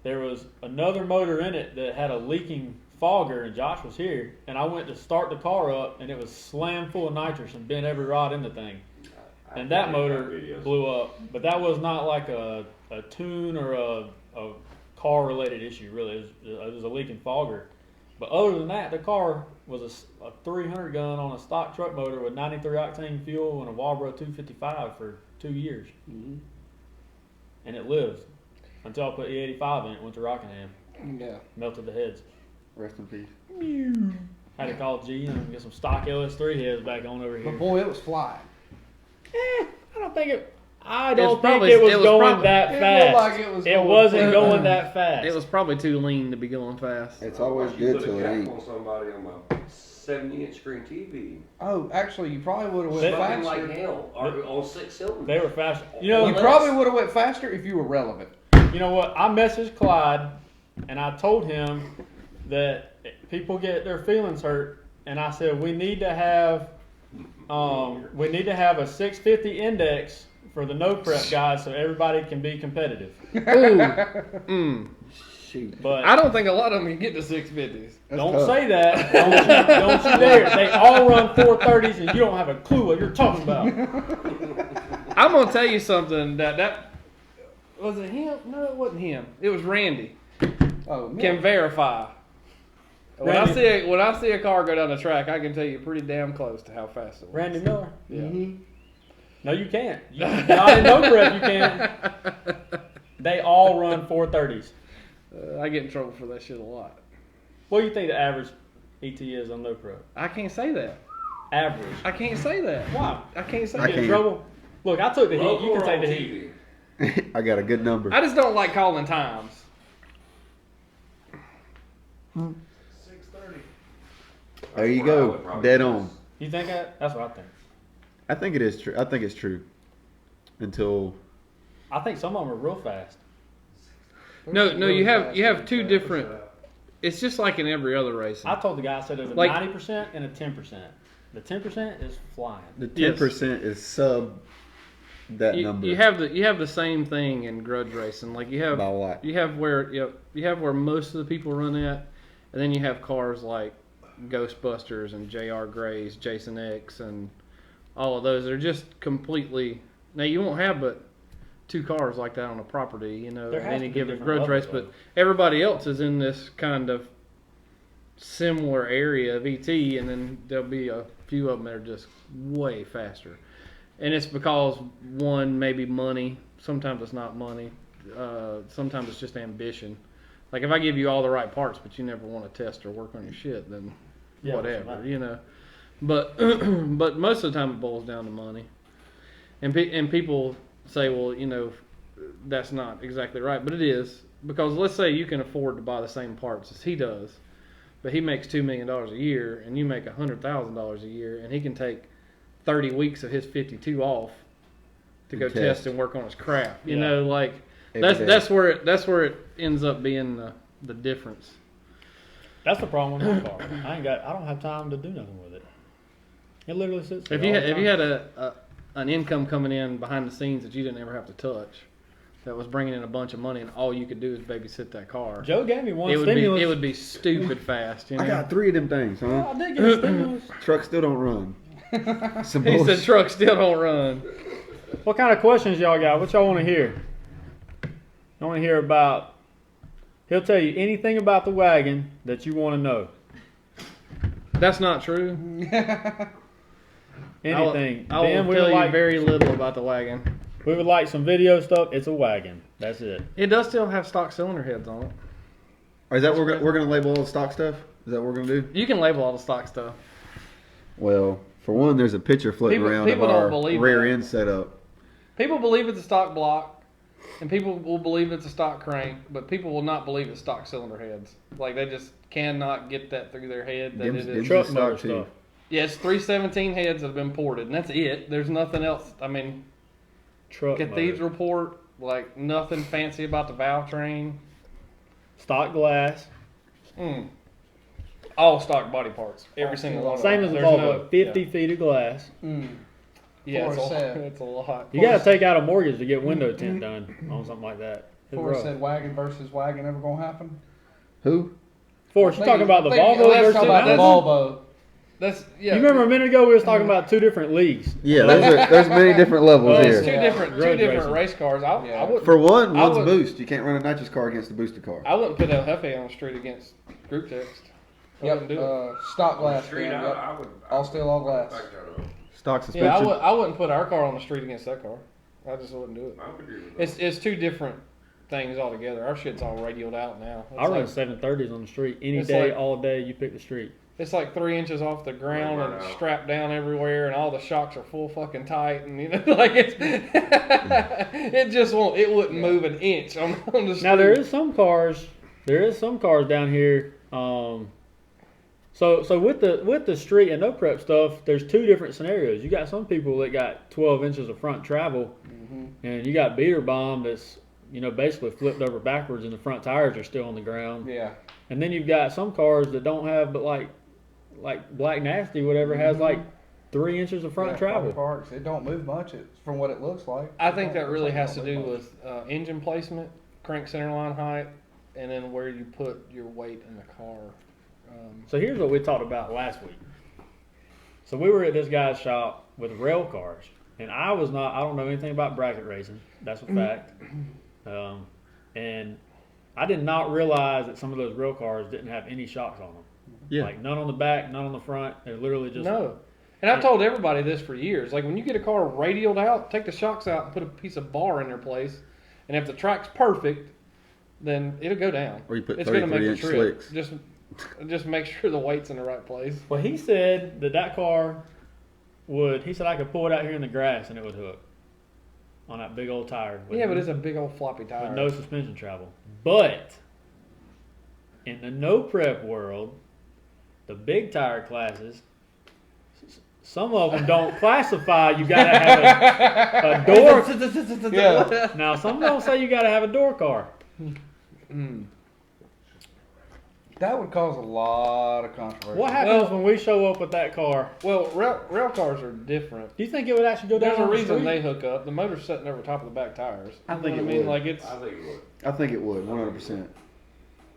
there was another motor in it that had a leaking fogger, and Josh was here, and I went to start the car up, and it was slammed full of nitrous and bent every rod in the thing. And that motor blew up, but that was not like a tune or a car-related issue, really. It was a leaking fogger. But other than that, the car was a 300 gun on a stock truck motor with 93 octane fuel and a Walbro 255 for 2 years. Mm-hmm. And it lived until I put E85 in it, went to Rockingham, Yeah. melted the heads. Rest in peace. Had to call G and get some stock LS3 heads back on over here. But boy, it was flying. I don't think it was going that It fast. looked like it was It going wasn't fast. going that fast. It was probably too lean to be going fast. It's always You good put a till it cap ain't. on somebody on my 70-inch screen TV. Oh, actually, you probably would have went They- Fucking faster. like hell. Or on 6 cylinders. They were fast. You probably would have went faster if you were relevant. You know what? I messaged Clyde and I told him that people get their feelings hurt, and I said we need to have a 650 index for the no prep guys so everybody can be competitive. Ooh. Shoot. But I don't think a lot of them can get to 650s. don't tough. say that. Don't you dare. They all run 430s and you don't have a clue what you're talking about. I'm going to tell you something that was it him? No, it wasn't him. It was Randy. Oh, Can verify. When Randy- I see a car go down the track, I can tell you pretty damn close to how fast it was. Randy Miller. Yeah. Mm-hmm. No, you can't. Not in no prep you can't. They all run 430s. I get in trouble for that shit a lot. What do you think the average ET is on no prep? I can't say that. Average. I can't say that. Why? I can't say I Get that. in can't. trouble? Look, I took the heat. Local You can or take on the heat. TV? I got a good number. I just don't like calling times. 6:30. There you That's where I go. would probably Dead guess. on. You think that? That's what I think. I think it is true. I think it's true. Until I think some of them are real fast. No, you have two different. It's just like in every other race. I told the guy I said there's a Like- 90% and a 10%. The 10% is flying. the Yes. 10% is sub that number. You have the same thing in grudge racing. Like you have By what? you have where most of the people run at, and then you have cars like Ghostbusters and J.R. Gray's, Jason X, and all of those. They're just completely. Now you won't have but 2 cars like that on a property, you know, There in has any to be given different grudge race. levels, But everybody else is in this kind of similar area of ET, and then there'll be a few of them that are just way faster. And it's because, one, maybe money. Sometimes it's not money. Sometimes it's just ambition. Like if I give you all the right parts, but you never want to test or work on your shit, then Yeah, what's the whatever, matter? you know. But but most of the time it boils down to money. And people say, well, you know, that's not exactly right, but it is, because let's say you can afford to buy the same parts as he does, but he makes $2 million a year, and you make $100,000 a year, and he can take 30 weeks of his 52 off to go test and work on his craft. You know, like that's where it ends up being the difference. That's the problem with my car. I don't have time to do nothing with it. It literally sits there. If you had an income coming in behind the scenes that you didn't ever have to touch, that was bringing in a bunch of money, and all you could do is babysit that car, Joe gave me one it stimulus. would be stupid fast. You know? I got 3 of them things, huh? I did get a stimulus. Truck still don't run. Some He said bullshit. trucks still don't run. What kind of questions y'all got? What y'all want to hear? I want to hear about. He'll tell you anything about the wagon that you want to know. That's not true. Anything. I Then will we tell would you like very little about the wagon. we would like some video stuff. It's a wagon. That's it. It does still have stock cylinder heads on it. Or is that what we're gonna label all the stock stuff? Is that what we're gonna do? You can label all the stock stuff. Well, for one, there's a picture floating People- around people of don't our believe rear that. end setup. People believe it's a stock block, and people will believe it's a stock crank, but people will not believe it's stock cylinder heads. Like they just cannot get that through their head that Gims- it Gims is. Truck stock motor too. stuff. Yeah, it's 317 heads that have been ported, and that's it. There's nothing else. I mean, Truck cathedral motor. port, like nothing fancy about the valve train. Stock glass. All stock body parts, every single one. of Same them. as a There's Volvo. 50 feet of glass. Yeah, Forrest said. it's a lot. You got to take out a mortgage to get window tint done on something like that. It's Forrest rough. said wagon versus wagon ever gonna happen? Who? Forrest, you talking about the Volvo Let's versus talk about the Malibu? Volvo. That's You remember a minute ago we was talking about 2 different leagues. Yeah, there's many different levels Well, It's here. two Yeah. different Road different racing. race cars. I Yeah. wouldn't For one, I one's would- boost. You can't run a nitrous car against a boosted car. I wouldn't put El Jefe on the street against group text. I wouldn't do it. Stock glass. Street, man, yep. I would. All steel, all glass. Back that up. Stock suspension. Yeah, I wouldn't put our car on the street against that car. I just wouldn't do it. I would agree with that. It's two different things altogether. Our shit's all radioed out now. It's I run like, 730s on the street any It's day, like- all day. You pick the street. it's like 3 inches off the ground Right and out. strapped down everywhere, and all the shocks are full fucking tight, and you know, like it's it just won't. It wouldn't move an inch on the street. Now there is some cars down here. So with the street and no prep stuff, there's 2 different scenarios. You got some people that got 12 inches of front travel, and you got beater bomb that's basically flipped over backwards, and the front tires are still on the ground. Yeah. And then you've got some cars that don't have, but like Black Nasty, whatever, has like 3 inches of front Yeah, travel. Parks. It don't move much. It's from what it looks like. I It think don't- that really it has to don't do move much. with engine placement, crank center line height, and then where you put your weight in the car. So here's what we talked about last week. So we were at this guy's shop with rail cars, and I don't know anything about bracket racing. That's a fact. And I did not realize that some of those rail cars didn't have any shocks on them. Yeah. Like none on the back, none on the front. They're literally just No. And I've told everybody this for years. Like when you get a car radialed out, take the shocks out and put a piece of bar in their place. And if the track's perfect, then it'll go down. Or you put It's gonna make the 33-inch trip. slicks. Just make sure the weight's in the right place. Well, he said that car would. He said I could pull it out here in the grass and it would hook on that big old tire. Yeah, but it's a big old floppy with tire. no suspension travel. But in the no prep world, the big tire classes, some of them don't classify. You gotta have a door. Yeah. Now some don't say you gotta have a door car. That would cause a lot of controversy. What happens Well- when we show up with that car? Well, rail cars are different. Do you think it would actually go down? There's a on the reason street? they hook up. The motor's sitting over top of the back tires. I think You know it what I mean? would. Like it's I think it would. I think it would, 100%.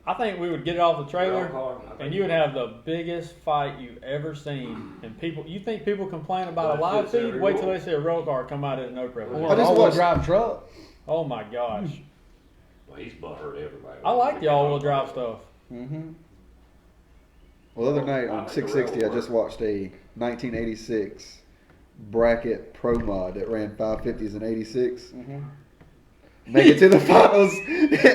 I think we would get it off the trailer, Rail car, I and think you would have the biggest fight you've ever seen. And people, you think people complain about a But live it's feed? every Wait till roll. they see a roll car come out at no prep. I just all-wheel drive truck. Oh my gosh! Well, he's butthurt everybody. I like the all-wheel drive stuff. Mm-hmm. Well, the other night on 660, I just watched a 1986 bracket pro mod that ran 550s and 86. Mm-hmm. Make it to the finals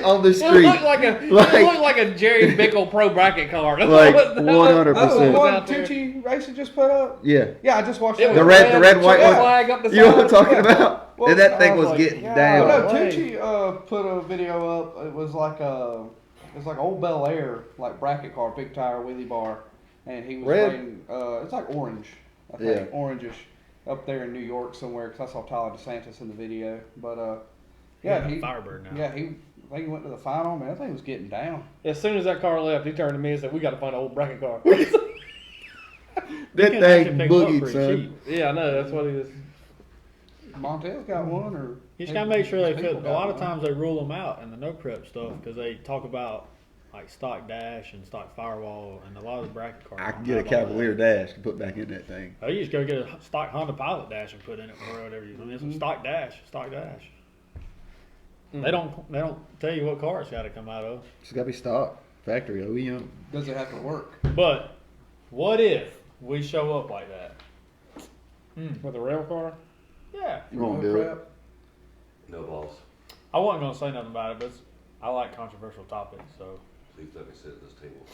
on the It street. looked like a Jerry Bickle pro bracket car. Like Oh, the 100%. one out there. Tucci Racing just put up? Yeah. Yeah, I just watched It that. was The red and white check one. flag up the You know what I'm side. talking about? Well, And that I thing was was like, getting yeah. down. No, way. Tucci put a video up. It was like old Bel Air, like bracket car, big tire wheelie bar, and he was Red? playing. It's like orange, I think, orangish, up there in New York somewhere. Because I saw Tyler DeSantis in the video. But yeah, he Firebird now. yeah he. I think he went to the final. Man, that thing was getting down. As soon as that car left, he turned to me and said, "We got to find an old bracket car." That You can thing actually pick 'em up boogied, pretty son. cheap. Yeah, I know. That's what he was. Montel's got one, or You just gotta make sure they people fit. A got lot of one. times they rule them out in the no prep stuff because they talk about like stock dash and stock firewall, and a lot of the bracket cars. I don't can get a have all that. Cavalier dash to put back in that thing. Oh, you just go get a stock Honda Pilot dash and put in it or whatever. I mean, it's a stock dash. They don't tell you what car it's got to come out of. It's got to be stock, factory, OEM. Does it have to work? But what if we show up like that? With a rail car? Yeah, You won't No do it. prep? No balls. I wasn't gonna say nothing about it, but I like controversial topics, so Please let me sit at this table.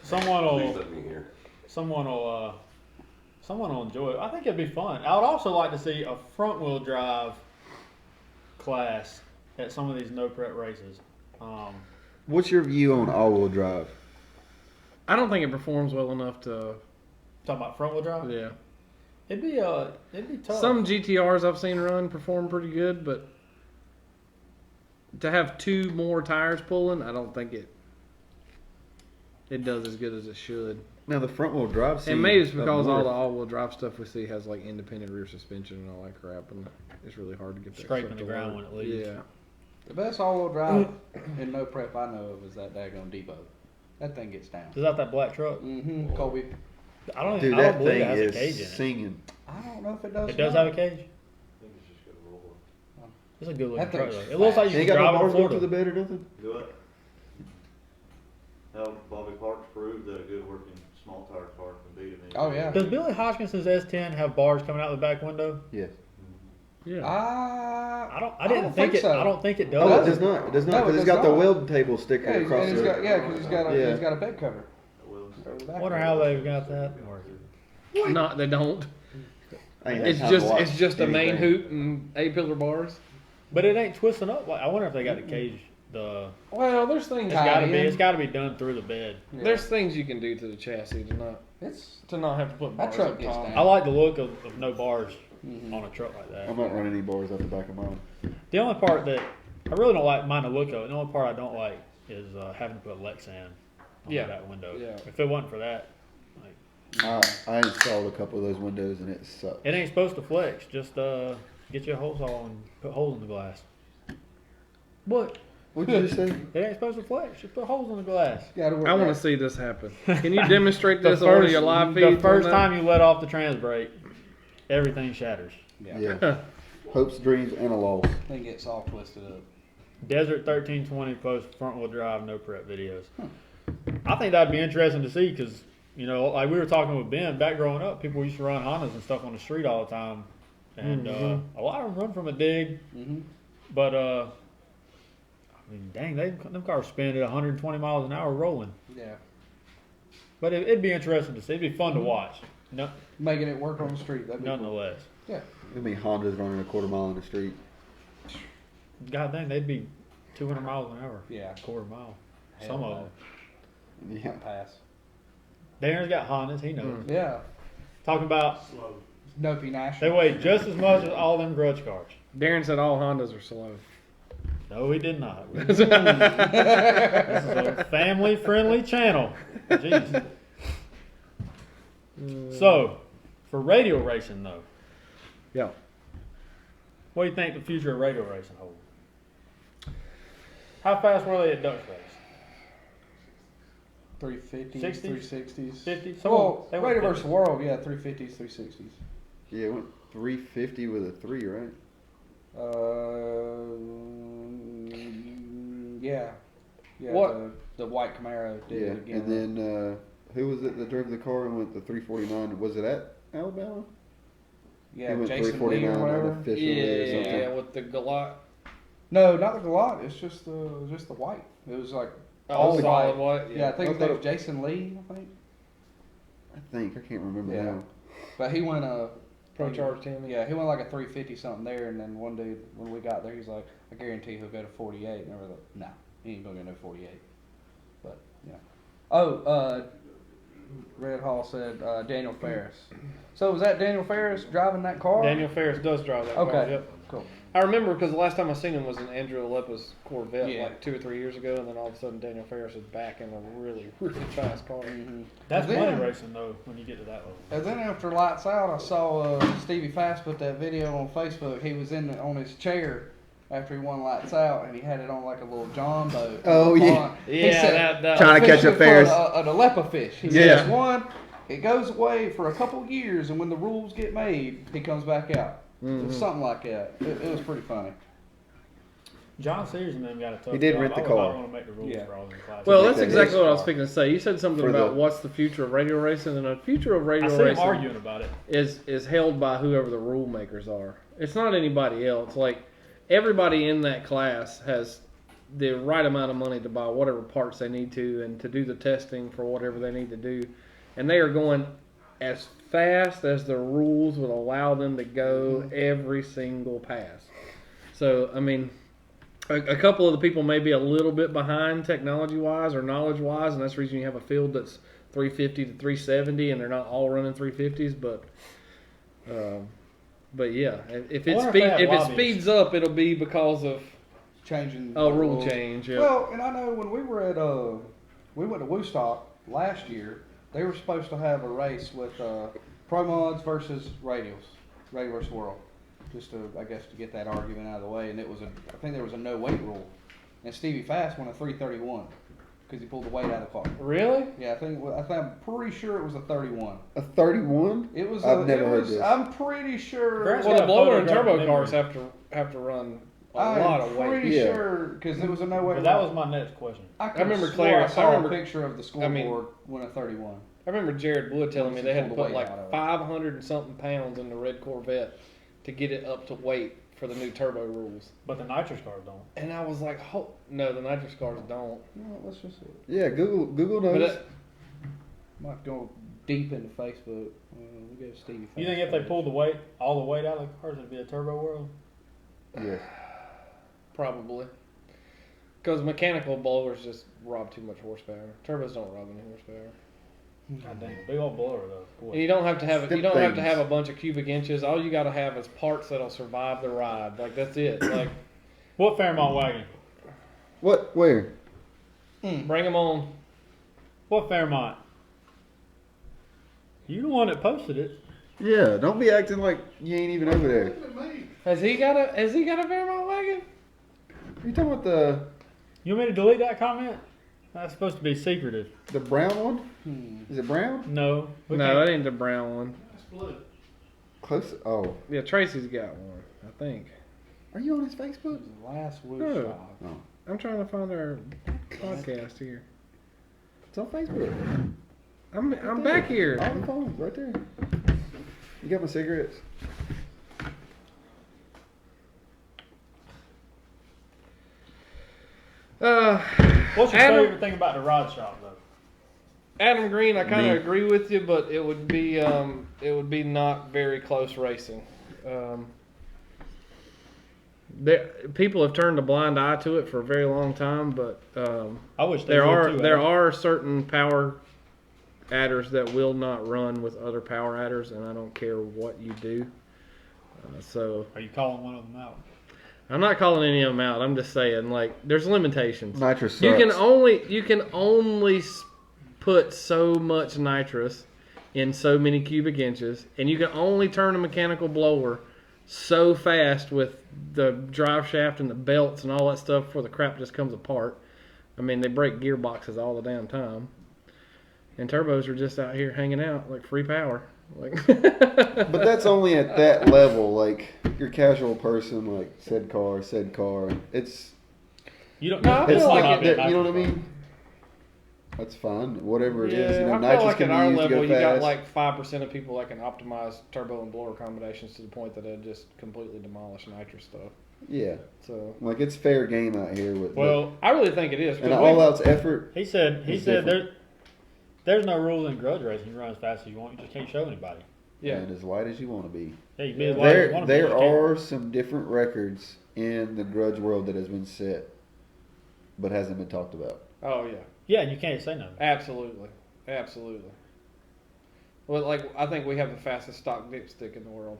someone Please will. let me hear. Someone will enjoy it. I think it'd be fun. I would also like to see a front wheel drive class at some of these no prep races. What's your view on all-wheel drive? I don't think it performs well enough to. Talking about front wheel drive, Yeah. it'd be tough. Some GTRs I've seen run perform pretty good, but to have two more tires pulling, I don't think it does as good as it should. Now the front-wheel drive. And maybe it's scene because up all the north- all-wheel drive stuff we see has like independent rear suspension and all that crap, and it's really hard to get that Scraping stuff the to ground work. when it leaves. Yeah. The best all-wheel drive in no prep I know of is that daggone Depot. That thing gets down. Is that black truck? Mm-hmm. Colby. I don't. Dude, I don't that believe thing it has a is cage in it. singing. I don't know if it does. It does or not. have a cage. I think it's just gonna roll. It's a good looking That truck. thing's Though. It looks like you Ain't can got drive no it bars in going to the Florida. bed or nothing. Do it. How Bobby Clark's proved that a good working small tire car can beat him. Oh, yeah. Does Billy Hodgkinson's S10 have bars coming out the back window? Yes. Yeah. I didn't think it. so. I don't think it does. Oh, it does not. It does not No, it because it's does got the not. welding table sticker Yeah, across and he's the. got, yeah, because he's got a Yeah. he's got a bed cover. Well, over the back Wonder of it. how they've got that working. Not they don't. I ain't had It's time to just watch it's just a main anything. hoop and A-pillar bars. But it ain't twisting up. Like, I wonder if they got the cage. Well, there's things It's got to be done through the bed. Yeah. There's things you can do to the chassis It's to not have to put That bars truck up gets top. down. I like the look of no bars Mhm. on a truck like that. I'm not running any bars out the back of mine. The only part that I really don't like, mind the look of it. The only part I don't like is having to put Lexan on Yeah. that window. Yeah. If it wasn't for that, I installed a couple of those windows and it sucked. it ain't supposed to flex. Just get your hole saw and put holes in the glass. What? What did you say? It ain't supposed to flex. Just put holes in the glass. gotta work I want to that. see this happen. Can you demonstrate this on one of your live feeds? the first on that? time you let off the trans brake, everything shatters. Yeah. Hopes, dreams, and a loss. Thing gets all twisted up. Desert 1320 posts front wheel drive no prep videos. I think that'd be interesting to see because like we were talking with Ben back growing up, people used to run Hondas and stuff on the street all the time, and a lot of them run from a dig. Mm-hmm. But I mean, dang, them cars spin at 120 miles an hour rolling. Yeah. But it'd be interesting to see. It'd be fun to watch. No, Making it work on the street. That'd be cool. nonetheless. I mean, Honda's running a quarter mile in the street. God dang, they'd be 200 miles an hour. Yeah. Quarter mile. Hell Some no. of them. Yeah. Can't pass. Darren's got Hondas. He knows. Yeah. Talking about Dopey National. they weigh just as much as all them grudge cars. Darren said all Hondas are slow. No, he did not. This is a family-friendly channel. Jeez. So, for radio racing, though, Yeah. what do you think the future of radio racing holds? How fast were they at Dutch race? 350s, 60s? 360s. 50? Well, They went Radio 50. versus World, yeah, 350s, 360s. Yeah, it went 350 with a 3, right? Yeah. Yeah, What? The white Camaro did Yeah, it again. and then who was it that drove the car and went the 349? Was it at Alabama? yeah, he went Jason Lee or 349 whatever. unofficially or something. Yeah, with the Galot. No, not the Galot. It's just the white. It was like Oh, all solid white. white. Yeah, I think I his name thought was Jason Lee. I think. I can't remember Yeah. now. But he went Pro Charge team. Yeah, he went like a 350 something there, and then one dude when we got there, he's like, I guarantee he'll go to 48. And I was like, no, he ain't gonna go to 48. But yeah. Oh, Red Hall said Daniel Ferris. So was that Daniel Ferris driving that car? Daniel Ferris does drive that car. Okay. Yep. Cool. I remember because the last time I seen him was in Andrew Alepa's Corvette Yeah. like 2 or 3 years ago, and then all of a sudden Daniel Ferris is back in a really, really fast car. Mm-hmm. That's And then- money racing though when you get to that level. And then after Lights Out, I saw Stevie Fast put that video on Facebook. He was on his chair after he won Lights Out, and he had it on like a little John boat. Oh, yeah. He Yeah, said, that Trying to catch a fishing for Ferris. an Alepa fish. He Yeah. says, one, it goes away for a couple years, and when the rules get made, he comes back out. It was something like that. It was pretty funny. John Sears and them got a tough He did job. rent the I car. want to make the rules Yeah. for all them classes. Well, make that's that exactly race what I was car. thinking to say. You said something For about the- what's the future of radio racing, and the future of I radio see them racing arguing about it. is held by whoever the rule makers are. It's not anybody else. Like everybody in that class has the right amount of money to buy whatever parts they need to and to do the testing for whatever they need to do, and they are going as fast as the rules would allow them to go every single pass. So I mean, a couple of the people may be a little bit behind technology wise or knowledge wise, and that's the reason you have a field that's 350 to 370 and they're not all running 350s, but yeah, if I it wonder if they have if it lobbyists. speeds up, it'll be because of Changing a the rule rules. change. Yeah. Well, and I know when we were at we went to Woodstock last year. They were supposed to have a race with Pro Mods versus Radio versus World, just to I guess to get that argument out of the way. And I think there was a no weight rule, and Stevie Fast won a 331 because he pulled the weight out of the car. Really? Yeah, I'm pretty sure it was a 31. A 31? It was. I've never heard this. I'm pretty sure. Grant's Well, got the a blower and photographic turbo cars memory. have to run a lot of I'm weight. pretty Yeah. sure because it was a no weight. But that was my next question. I remember swore Claire- I saw I remember- a picture of the scoreboard when a 31. I remember Jared Wood telling me they had to Pulled the put weight like out of it. 500 and something pounds in the red Corvette to get it up to weight for the new turbo rules. But the nitrous cars don't. And I was like, no, the nitrous cars don't. No, let's just see. Yeah, Google But knows. Might go deep into Facebook. We go Stevie. You think if they pulled all the weight out of the cars, it'd be a turbo world? Yes. Probably. Because mechanical blowers just rob too much horsepower. Turbos don't rob any horsepower. God damn, big old blower though. Boy. And you don't have to have Step you don't have to things. have a bunch of cubic inches. All you got to have is parts that'll survive the ride. Like that's it. Like What Fairmont wagon? What? Where? bring them on. What Fairmont? You the one that posted it. Yeah, don't be acting like you ain't even over there. Has he got a Fairmont wagon? Are you talking about the You want me to delete that comment? That's supposed to be secretive. brown one? Is it brown? No. we No, can't- that ain't the brown one. Close. Oh, Yeah, Tracy's got one, I think. are you on his Facebook? Last No. Woodstock. Oh, I'm trying to find our podcast here. it's on Facebook. I'm back here. On the phone, right there. You got my cigarettes? What's your Adam- favorite thing about the rod shop though? Adam Green, I kind Me. of agree with you, but it would be not very close racing. People have turned a blind eye to it for a very long time, but I wish they there would too, there Adam. are certain power adders that will not run with other power adders, and I don't care what you do. So Are you calling one of them out? I'm not calling any of them out. I'm just saying, like, there's limitations. Nitrous sucks. You can only put so much nitrous in so many cubic inches, and you can only turn a mechanical blower so fast with the drive shaft and the belts and all that stuff before the crap just comes apart. I mean, they break gearboxes all the damn time. And turbos are just out here hanging out like free power. Like, But that's only at that level. Like your casual person, like said car. It's You don't. No, I this feel might like not be a you know what I nitro mean. That's fine. Whatever it yeah, is, you know, I feel nitrous like can at be our used to level, go you got fast. like 5% of people that can optimize turbo and blower combinations to the point that it just completely demolish nitrous stuff. Yeah, So, like it's fair game out here with. Well, I really think it is. 'cause and all out's effort. he said It's there's no rules in grudge racing. You run as fast as you want. You just can't show anybody. Yeah. And as light as you want to be. Yeah, you be as wide as you want to be. There You can't- are some different records in the grudge world that has been set, but hasn't been talked about. Oh, yeah. Yeah, and you can't say nothing. Absolutely. Well, like, I think we have the fastest stock dipstick in the world.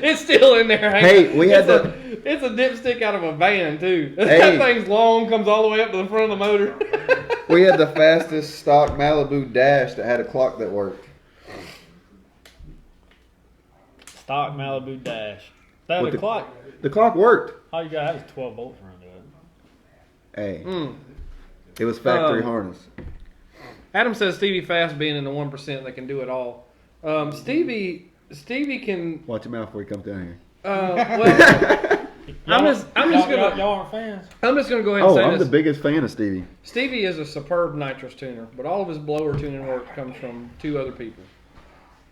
It's still in there. Hey, we had It's a dipstick out of a van too. Hey. That thing's long, comes all the way up to the front of the motor. We had the fastest stock Malibu dash that had a clock that worked. Stock Malibu dash. That With the the- clock. The clock worked. All you got is 12 bolts around it. Hey, it was factory harness. Adam says Stevie Fast being in the 1% that can do it all. Stevie can. Watch your mouth before he comes down here. Well, I'm just gonna Y'all aren't fans. I'm just gonna go ahead and Oh, say I'm this. the biggest fan of Stevie. Stevie is a superb nitrous tuner, but all of his blower tuning work comes from two other people.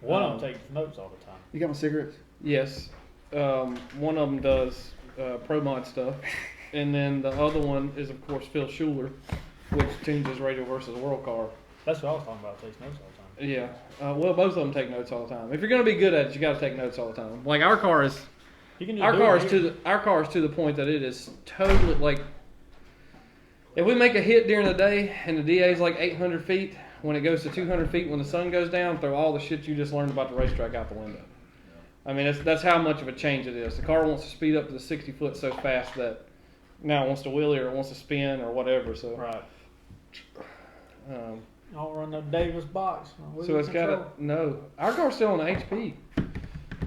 One of them takes notes all the time. You got my cigarettes? Yes, one of them does ProMod stuff, and then the other one is of course Phil Schuler, which tunes his Radio versus World car. That's what I was talking about. Takes notes all the time. Yeah, well, both of them take notes all the time. If you're gonna be good at it, you got to take notes all the time. Like our car is. You can just Our do car it is here. our car is to the point that it is totally like. If we make a hit during the day and the DA is like 800 feet, when it goes to 200 feet, when the sun goes down, throw all the shit you just learned about the racetrack out the window. I mean, that's how much of a change it is. The car wants to speed up to the 60 foot so fast that now it wants to wheelie or it wants to spin or whatever. So, Right. um, I don't run no Davis box. so it's got a no. Our car's still on HP.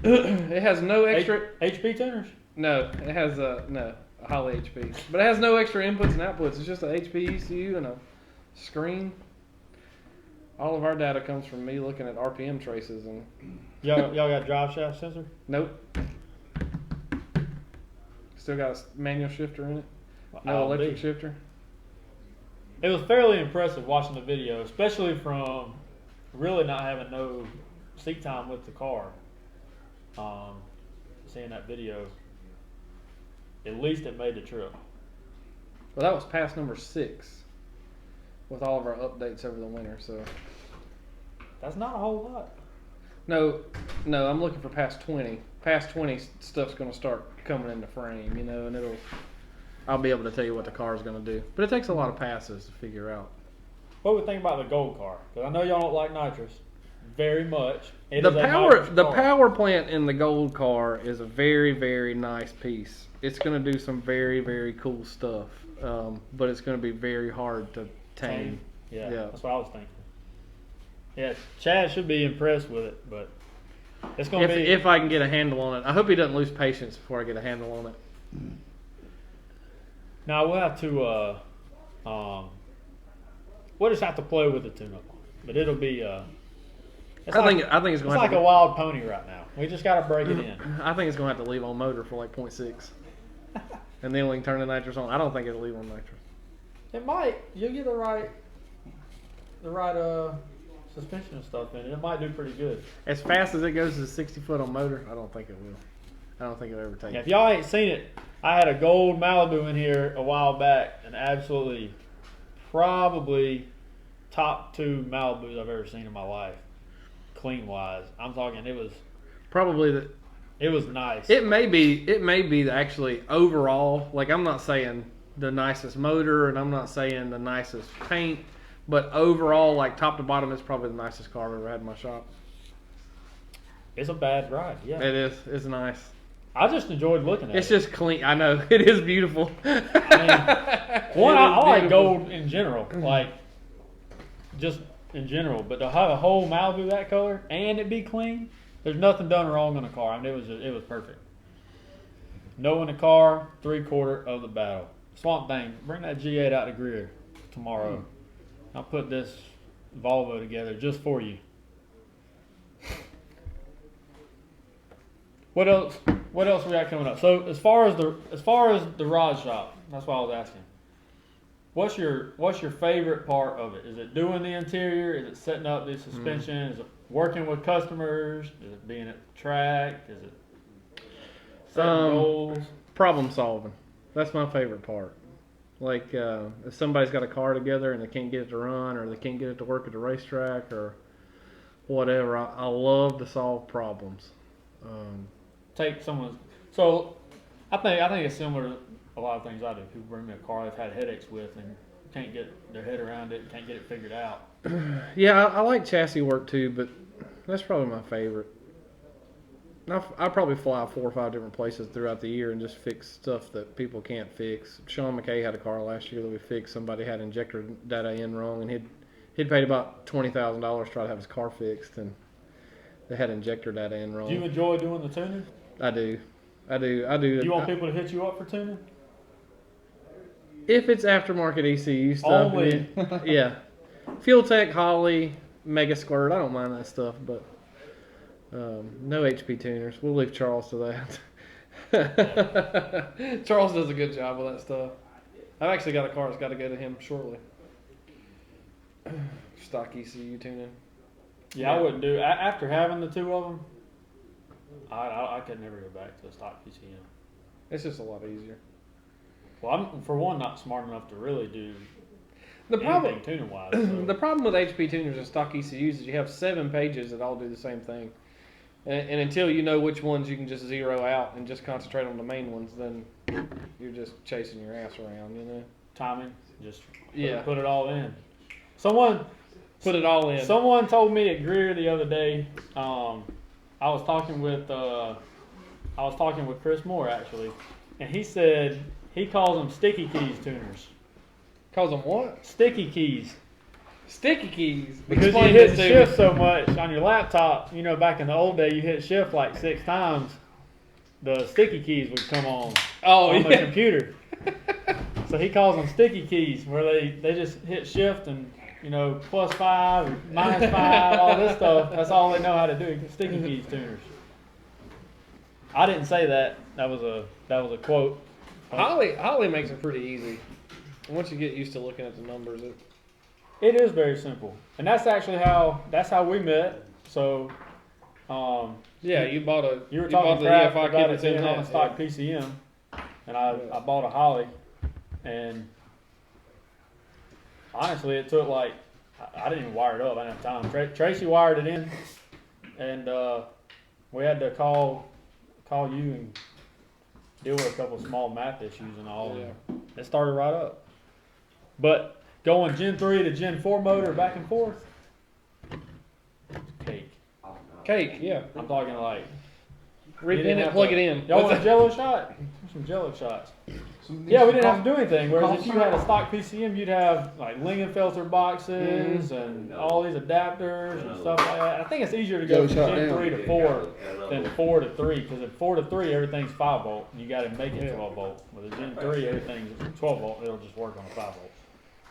It has no extra. HP tuners. No, it has a Holly HP, but it has no extra inputs and outputs. It's just a HP ECU and a screen. All of our data comes from me looking at RPM traces and Y'all got drive shaft sensor? nope. Still got a manual shifter in it. No I'll electric be. shifter. It was fairly impressive watching the video, especially from really not having no seat time with the car. Seeing that video, at least it made the trip. Well, that was pass number 6 with all of our updates over the winter. So That's not a whole lot. no, I'm looking for past 20. Past 20 stuff's going to start coming into frame, you know, and I'll be able to tell you what the car is going to do. But it takes a lot of passes to figure out. What would we think about the gold car? Because I know y'all don't like nitrous very much. It The is a power nitrous the car. power plant in the gold car is a very, very nice piece. It's going to do some very, very cool stuff, but it's going to be very hard to tame. Yeah, Yeah. that's what I was thinking. Yeah, Chad should be impressed with it, but it's going to be. If I can get a handle on it. I hope he doesn't lose patience before I get a handle on it. Now we'll have to. We'll just have to play with the tune-up on it, but it'll be. It's I like, think it's it's going to like a wild pony right now. We just got to break it in. I think it's going to have to leave on motor for like 0.6. And then we can turn the nitrous on. I don't think it'll leave on nitrous. It might. You'll get the right suspension and stuff in it. It might do pretty good. As fast as it goes to 60 foot on motor, I don't think it will. I don't think it'll ever take Yeah, it. if y'all ain't seen it, I had a gold Malibu in here a while back, and absolutely, probably top 2 Malibus I've ever seen in my life, clean wise. I'm talking, it was Probably nice. it may be actually overall, like I'm not saying the nicest motor and I'm not saying the nicest paint, but overall, like top to bottom, it's probably the nicest car I've ever had in my shop. It's a bad ride. Yeah, It is. It's nice. I just enjoyed looking at It's it. just clean. I know. It is beautiful. One, It I is like beautiful. gold in general. Like, just in general, but to have a whole Malibu that color and it be clean, there's nothing done wrong on the car. I mean, it was perfect. No in the car, 3/4 of the battle. Swamp Thing, bring that G8 out to Greer tomorrow. I'll put this Volvo together just for you. What else? What else we got coming up? So as far as the rod shop, that's what I was asking. What's your favorite part of it? Is it doing the interior? Is it setting up the suspension? Is it working with customers? Is it being at the track? Is it setting goals? Problem solving. That's my favorite part. Like if somebody's got a car together and they can't get it to run, or they can't get it to work at the racetrack, or whatever, I love to solve problems. Take someone's. So I think it's similar to a lot of things I do. People bring me a car they've had headaches with and can't get their head around it, can't get it figured out. Yeah, I like chassis work too, but that's probably my favorite. I probably fly 4 or 5 different places throughout the year and just fix stuff that people can't fix. Sean McKay had a car last year that we fixed. Somebody had injector data in wrong, and he'd paid about $20,000 to try to have his car fixed, and they had injector data in wrong. Do you enjoy doing the tuning? I do. You want people to hit you up for tuning? If it's aftermarket ECU stuff, Only. yeah. Fuel Tech, Holly, Mega Squirt, I don't mind that stuff, but no HP tuners. We'll leave Charles to that. Charles does a good job with that stuff. I've actually got a car that's got to go to him shortly. Stock ECU tuning. Yeah, I wouldn't do after having the 2 of them. I could never go back to a stock PCM. It's just a lot easier. Well, I'm for one not smart enough to really do The problem, anything tuning wise. So. the problem with HP tuners and stock ECUs is you have 7 pages that all do the same thing. And until you know which ones you can just zero out and just concentrate on the main ones, then you're just chasing your ass around, you know? Timing, just Yeah. put it all in. Someone Put it all in. Someone told me at Greer the other day. I was talking with Chris Moore actually, and he said he calls them sticky keys tuners. Calls them what? Sticky keys. Sticky keys. Because Explain you hit this to shift me. so much on your laptop. You know, back in the old day, you hit shift like 6 times. The sticky keys would come on Oh, the yeah. computer. So he calls them sticky keys, where they just hit shift and, you know, +5 or -5, all this stuff. That's all they know how to do. Sticky keys tuners. I didn't say that. That was a quote. Holly makes it pretty easy. Once you get used to looking at the numbers, It is very simple, and that's actually how we met. So, yeah, you bought you were talking the crap EFI about kit it that's in being on a that, stock yeah. PCM, and I bought a Holly, and honestly, it took like I didn't even wire it up. I didn't have time. Tracy wired it in, and we had to call you and deal with a couple of small math issues and all. Yeah. And it started right up. But going Gen 3 to Gen 4 motor back and forth, cake. Cake, yeah. I'm talking like Repin it, plug it in. Y'all want a Jello shot? Some Jello shots. Yeah, we didn't have to do anything. Whereas if you had a stock PCM, you'd have like Lingenfelter boxes and all these adapters and stuff like that. I think it's easier to go from Gen 3 to 4 than 4 to 3, because at 4 to 3 everything's 5 volt. And you got to make it 12 volt. With a Gen 3 everything's 12 volt. It'll just work on a 5 volt.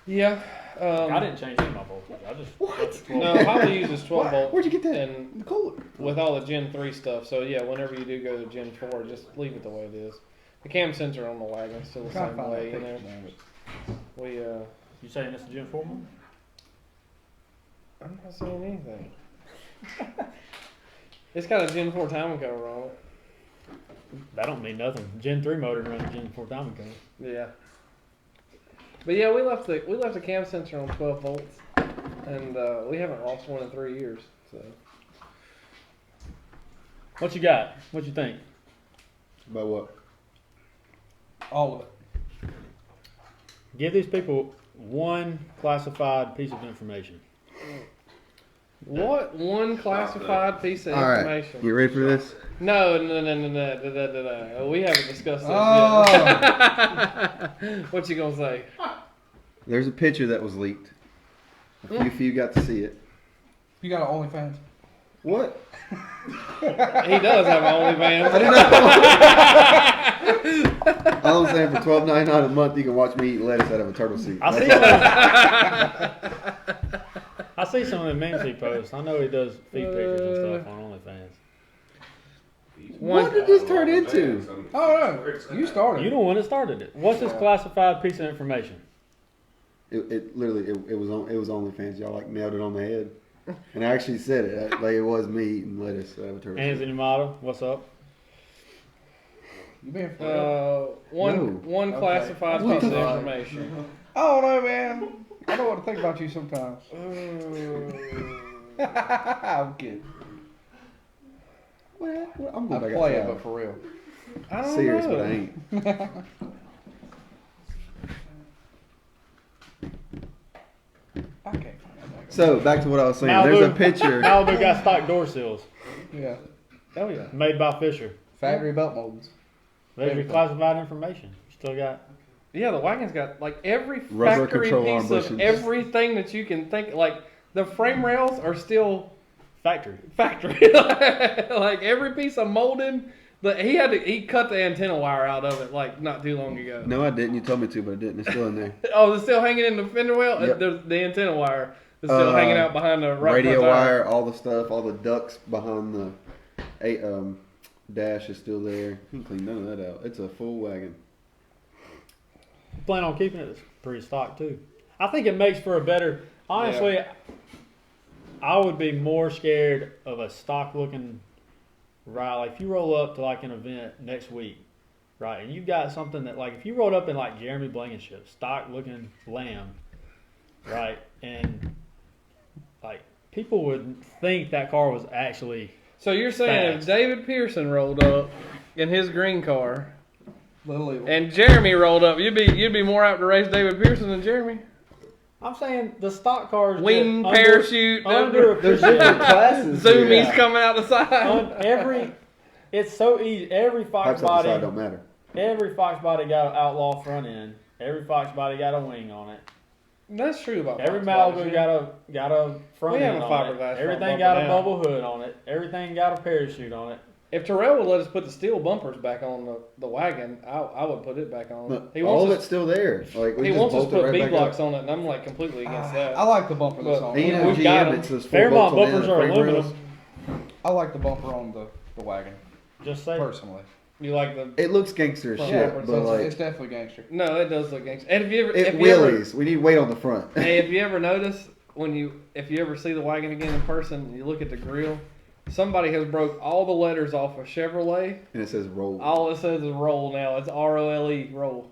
Yeah. I didn't change any of my voltage. I just left it 12 No, volt. Holly uses 12 volt. Where'd you get that? And In the cooler. with all the Gen 3 stuff. So yeah, whenever you do go to Gen 4, just leave it the way it is. The cam sensor on the Wagon is still the same way, you know. We You saying this is Gen 4 one? I'm not saying anything. It's got a Gen 4 timing cover on it. That don't mean nothing. Gen 3 motor runs Gen 4 timing code. Yeah. But yeah, we left the cam sensor on 12 volts, and we haven't lost one in 3 years. So What you got? What you think? About what? all of it. Give these people one classified piece of information. What one classified piece of All right. information? You ready for this? No. We haven't discussed this yet. What you gonna say? There's a picture that was leaked A few got to see it. You got an OnlyFans? What? He does have OnlyFans. All I'm saying, for $12.99 a month, you can watch me eat lettuce out of a turtle soup. I see I see some of the memes he posts. I know he does feet pictures and stuff on OnlyFans. What did this turn into? Oh no, you started. You the one that started it. What's this classified piece of information? It literally it was OnlyFans. Y'all like nailed it on the head, and I actually said it like it was me eating lettuce out of a turtle soup. Anthony Model, what's up? You being for real? One classified Okay. piece of information. I don't know, man. I don't want to think about you sometimes. I'm kidding. Well, I'm I going play back it, but outside. for real. I don't Serious, know. but I ain't. I can't find that. So back to what I was saying. There's a picture. Malibu got stock door seals Yeah. Oh yeah. made by Fisher. Factory belt molds. There's your classified information. You still got. Yeah, the Wagon's got like every Rubber factory control arm piece of bushings. everything that you can think. Like the frame rails are still Factory. like every piece of molding. He cut the antenna wire out of it like not too long ago. No, I didn't. You told me to, but I didn't. It's still in there. Oh, it's still hanging in the fender well. Yep. The antenna wire is still hanging out behind the right Radio front tire. wire, all the stuff, all the ducts behind the dash is still there. You can clean none of that out. It's a full wagon. Plan on keeping it pretty stock too. I think it makes for a better. Honestly, I would be more scared of a stock looking ride. Like if you roll up to like an event next week, right, and you got something that like if you rolled up in like Jeremy Blankenship stock looking Lamb, right, and like people would think that car was actually. So you're saying Fast. if David Pearson rolled up in his green car Little evil. and Jeremy rolled up, you'd be more apt to race David Pearson than Jeremy? I'm saying the stock cars. Wing, get parachute, There's different classes. zoomies here. coming out the side. It's so easy. Every Fox Pipes up the side body. don't matter. Every Fox body got an outlaw front end. Every Fox body got a wing on it. That's true about Every Fox Malibu bodies, got a front We have end a on it. fiberglass Everything front got a bumper now. bubble hood on it. Everything got a parachute on it. If Terrell would let us put the steel bumpers back on the wagon, I would put it back on. Look, He all of wants it's still there. Like we he just wants us to bolt it put right B back blocks up. on it, and I'm like completely against that. I like the bumper that's But on. And you it. know, We've got GM, 'em. it's those four Fairmont bolts on bumpers the are frame aluminum. rails. I like the bumper on the wagon Just say. personally. You like the? It looks gangster as Yeah, shit, It's, but like it's definitely gangster. No, it does look gangster. And if you ever, it if you ever, wheelies. We need weight on the front. hey, if you ever notice if you ever see the wagon again in person, and you look at the grill, somebody has broke all the letters off of Chevrolet. And it says roll. All it says is roll now. It's ROLE roll.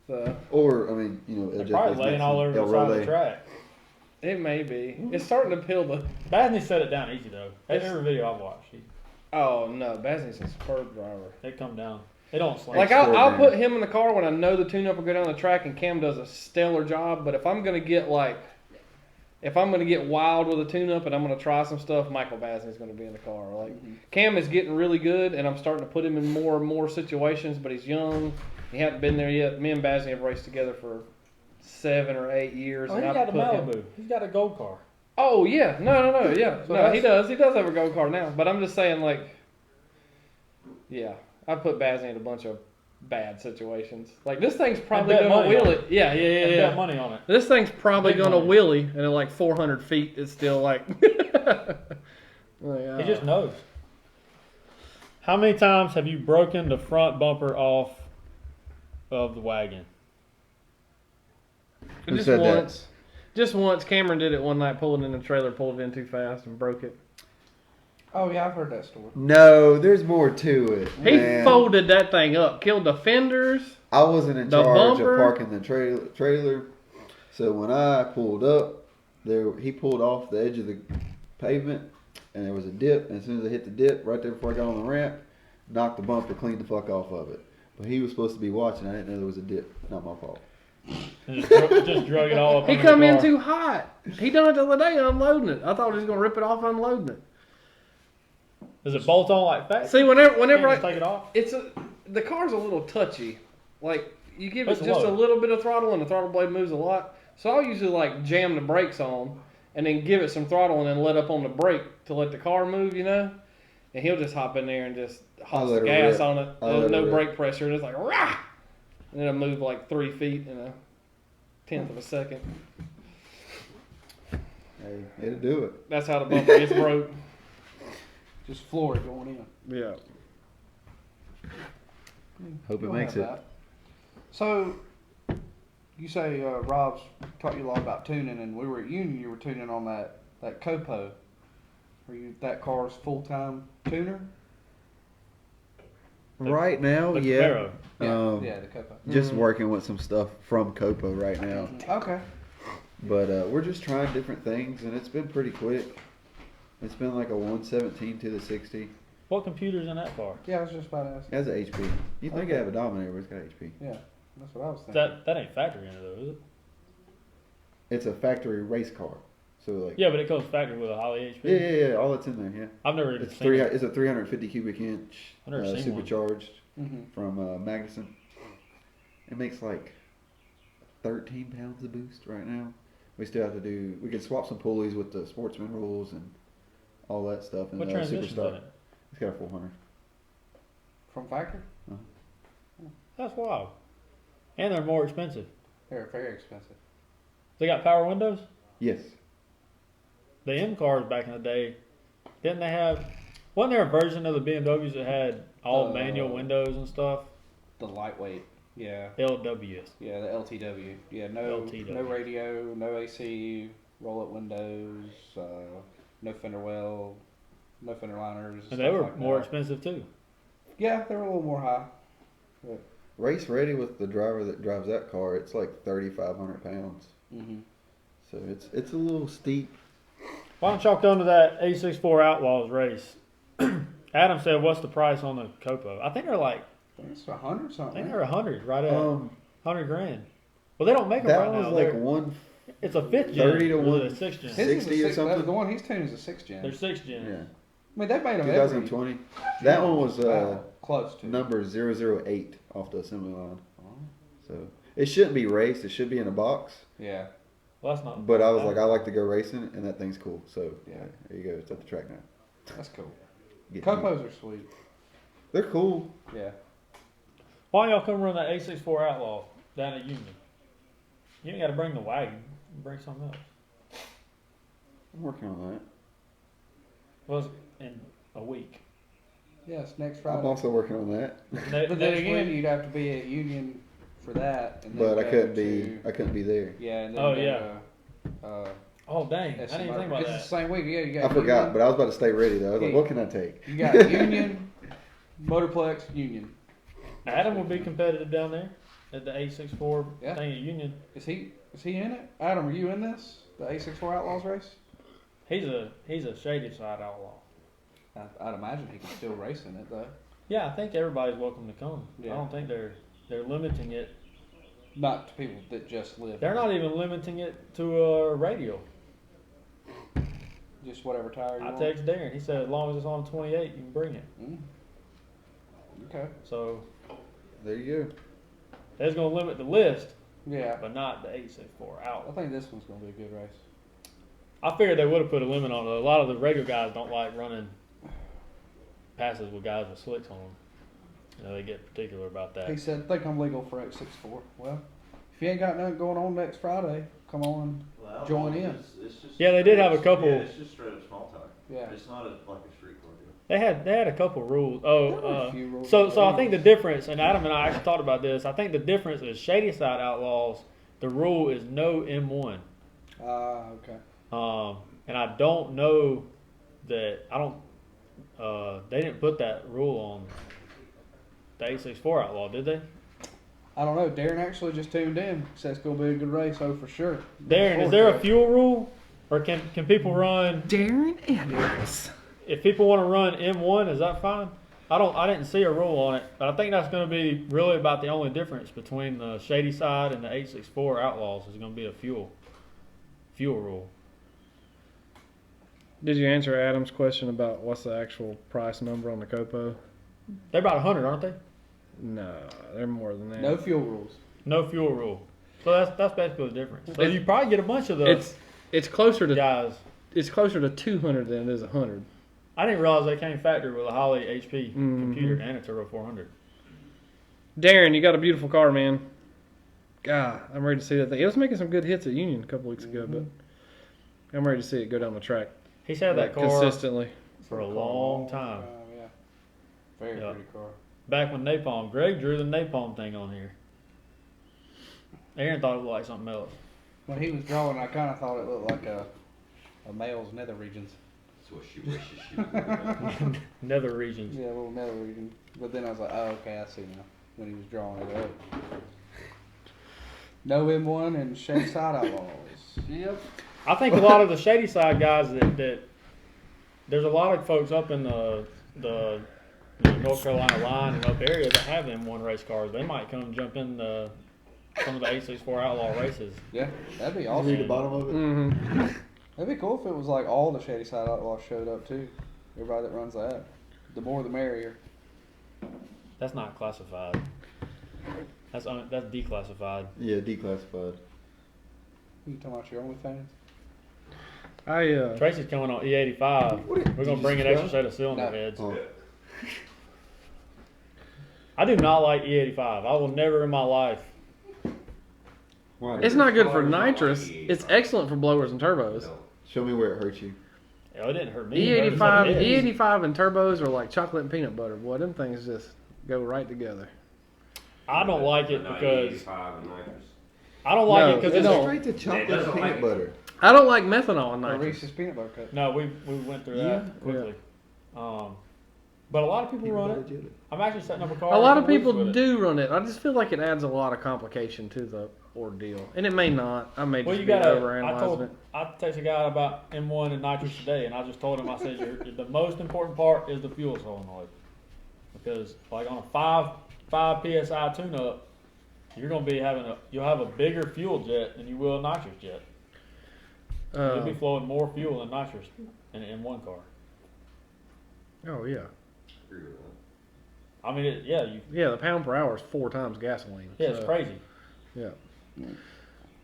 So Or I mean, you know, They're Jeff probably is laying next all to over the El side of Role. the track. it may be. It's starting to peel the. Badney set it down easy though. Every video I've watched, Oh no, Basley's a superb driver. they come down. They don't slam. Like I'll extraordinary. put him in the car when I know the tune-up will go down the track, and Cam does a stellar job. But if I'm gonna get wild with a tune-up and I'm gonna try some stuff, Michael Basley's gonna be in the car. Like Cam is getting really good, and I'm starting to put him in more and more situations. But he's young; he hasn't been there yet. Me and Basley have raced together for 7 or 8 years. Oh, and he I've got a put him- Malibu. He's got a gold car. Oh yeah, no, yeah, So no, he does. He does have a go kart now. But I'm just saying, like, yeah, I put Basley in a bunch of bad situations. Like this thing's probably bet gonna money wheel on it. Yeah. And bet money on it. This thing's probably Big gonna money. wheelie, and at like 400 feet, it's still like. He just knows. How many times have you broken the front bumper off of the wagon? Who just said that? once. Just once, Cameron did it one night, pulling in the trailer, pulled it in too fast, and broke it. Oh yeah, I've heard that story. No, there's more to it. He man. folded that thing up, killed the fenders. I wasn't in The charge bumper. of parking the trailer, so when I pulled up, he pulled off the edge of the pavement, and there was a dip. And as soon as I hit the dip, right there before I got on the ramp, knocked the bumper, cleaned the fuck off of it. But he was supposed to be watching. I didn't know there was a dip. Not my fault. And just drug it all up. He under the come in car. too hot. He done it the other day unloading it. I thought he was gonna rip it off unloading it. Does it bolt on like that? See, whenever Can't just I, take it off. the car's a little touchy. Like you give it It's just low. a little bit of throttle, and the throttle blade moves a lot. So I'll usually like jam the brakes on and then give it some throttle and then let up on the brake to let the car move, you know? And he'll just hop in there and just I'll hoss let the her gas rip. on it. I'll There's let no her brake pressure. And it's like, rah! And then it'll move like 3 feet in a tenth of a second. Hey, it'll do it. That's how the bumper gets broke. Just floor it going in. Yeah. Hope it We'll makes have it. that. So, you say Rob's taught you a lot about tuning, and we were at Union. You were tuning on that Copo. Are you that car's full time tuner? Right now, The yeah. Camaro. Yeah, the Copo. Just working with some stuff from Copo right now. Okay. But we're just trying different things, and it's been pretty quick. It's been like a 117 to the 60. What computer's in that car? Yeah, I was just about to ask. It has an HP. You think Okay. I have a Dominator, but it's got HP. Yeah, that's what I was thinking. That ain't factory in it though, is it? It's a factory race car. So like, Yeah, but it comes factory with a Holly HP. yeah, all that's in there. Yeah, I've never even it's seen it. It's a 350 cubic inch I've never seen one. supercharged Mm-hmm. from Magnuson. It makes like 13 pounds of boost right now. We still have to do. We can swap some pulleys with the Sportsman rules and all that stuff. And What transmission's in Superstar. it? It's got a 400. From factory? That's wild. And they're more expensive. They're very expensive. They got power windows? Yes. The M cars back in the day, didn't they have? Wasn't there a version of the BMWs that had all manual windows and stuff? The lightweight. Yeah. LWS. Yeah, the LTW. Yeah, no LTW. radio, no AC, roll up windows, no fender well, no fender liners. And they stuff were like more that. expensive too. Yeah, they were a little more high. Race ready with the driver that drives that car. It's like 3,500 pounds. Mm-hmm. So it's a little steep. Why don't y'all come to that A64 Outlaws race? Adam said, "What's the price on the Copo?" I think they're like, I think it's 100 I something. think they're 100, right at Um, 100 grand. Well, they don't make them that right was now. like They're- one. it's a 5th gen. 30 to or is it 1. a 6th gen. His is a 60 or six- something? The one he's tuning is a 6th gen. They're 6th gen. Yeah. I mean, they made them 2020. That one was close to. number 008 off the assembly line. So it shouldn't be raced. It should be in a box. Yeah. Well, that's not. But I was like, I like to go racing, and that thing's cool. So Yeah. there you go. It's at the track now. That's cool. Get Copos are sweet. They're cool. Yeah. Why don't y'all come run that A64 Outlaw down at Union? You ain't got to bring the wagon. Bring something else. I'm working on that. Well, it's in a week. Yes, next I'm Friday. also working on that. But then Next again, week- you'd have to be at Union for that. And then But I go couldn't to- be. I couldn't be there. Yeah. And then Oh, go yeah. to, Oh dang! I didn't even think about it's that. the same week. Yeah, you I got. forgot, Union, but I was about to stay ready though. I was like, Yeah. what can I take? you got Union, Motorplex, Union. Adam will be competitive down there at the A64 Yeah. thing at Union. Is he in it? Adam, are you in this? The A64 Outlaws race? He's a shady side outlaw. I'd imagine he can still race in it though. Yeah, I think everybody's welcome to come. Yeah. I don't think they're limiting it. Not to people that just live. They're not even limiting it to a radio. Just whatever tire you I want. texted Darren. He said as long as it's on 28, you can bring it. Mm. Okay. So There you go. they're gonna limit the list, Yeah. but not the A64 I out. think this one's gonna be a good race. I figured they would have put a limit on it. A lot of the radio guys don't like running passes with guys with slicks on them. You know, they get particular about that. He said, "Think I'm legal for 864." Well, if you ain't got nothing going on next Friday, come on. Well, Join in. It's just, Yeah, they did have a couple- Yeah, it's just straight up small tire. Yeah. It's not like a street car deal. They had a couple rules. There were Oh, a few rules so about I think the it. difference, and Adam and I actually talked about this. I think the difference is Shady Side Outlaws. The rule is no M1. Okay. And I don't know that they didn't put that rule on the A64 Outlaw, did they? I don't know. Darren actually just tuned in. Says it's gonna be a good race. Oh, for sure. Darren, is there a fuel rule, or can people run? Darren Edwards. If people want to run M1, is that fine? I didn't see a rule on it, but I think that's going to be really about the only difference between the Shady Side and the 864 Outlaws is going to be a fuel rule. Did you answer Adam's question about what's the actual price number on the Copo? They're about 100, aren't they? No, they're more than that. No fuel rules. No fuel rule. So that's basically the difference. So you probably get a bunch of the It's closer to guys. It's closer to 200 than it is 100. I didn't realize they came factory with a Holley HP Mhm. computer and a Turbo 400. Darren, you got a beautiful car, man. God, I'm ready to see that thing. It was making some good hits at Union a couple weeks ago, but I'm ready to see it go down the track He's had that car consistently. for a long time. Yeah. Very Yeah. pretty car. Back when Napalm, Greg drew the Napalm thing on here. Aaron thought it looked like something else. When he was drawing, I kind of thought it looked like a male's nether regions. That's what she wishes she would. Nether regions. Yeah, a little nether region. But then I was like, oh, okay, I see now. When he was drawing it up. No M1 and Shady Side Outlaws. Yep. I think a lot of the Shady Side guys that there's a lot of folks up in the North Carolina line and up area that have M1 race cars. They might come jump in some of the 864 Outlaw races. Yeah, that'd be Read awesome. the bottom of it. Mm-hmm. That'd be cool if it was like all the Shady Side Outlaws showed up too. Everybody that runs that. The more the merrier. That's not classified. That's declassified. Yeah, declassified. You talking about your OnlyFans? Tracy's coming on E85. We're gonna bring an extra set of cylinder No. heads. Oh. I do not like E85. I will never in my life. Why? It's not good for nitrous. It's excellent for blowers and turbos. Show me where it hurts you. It didn't hurt me. It hurt somebody else. E85 and turbos are like chocolate and peanut butter. Boy, them things just go right together. I don't like it But no, because 85 and nitrous. I don't like No, it because it it's don't. Straight to chocolate doesn't and peanut like- butter. I don't like methanol in Or nitrous. Reese's Peanut Butter Cup. no. We went through that quickly. But a lot of people run it. I'm actually setting up a car. A lot in of 2 weeks people with it. do run it. I just feel like it adds a lot of complication to the ordeal, and it may not. I may Well, just you be gotta. overanalyzing it. I texted a guy about M1 and nitrous today, and I just told him, I said, the most important part is the fuel solenoid, because like on a 5 psi tune-up, you're gonna be you'll have a bigger fuel jet than you will a nitrous jet. You'll be flowing more fuel than nitrous in an M1 car. Oh yeah, Agree with that. I mean, yeah. The pound per hour is 4 times gasoline. it's so, crazy. Yeah.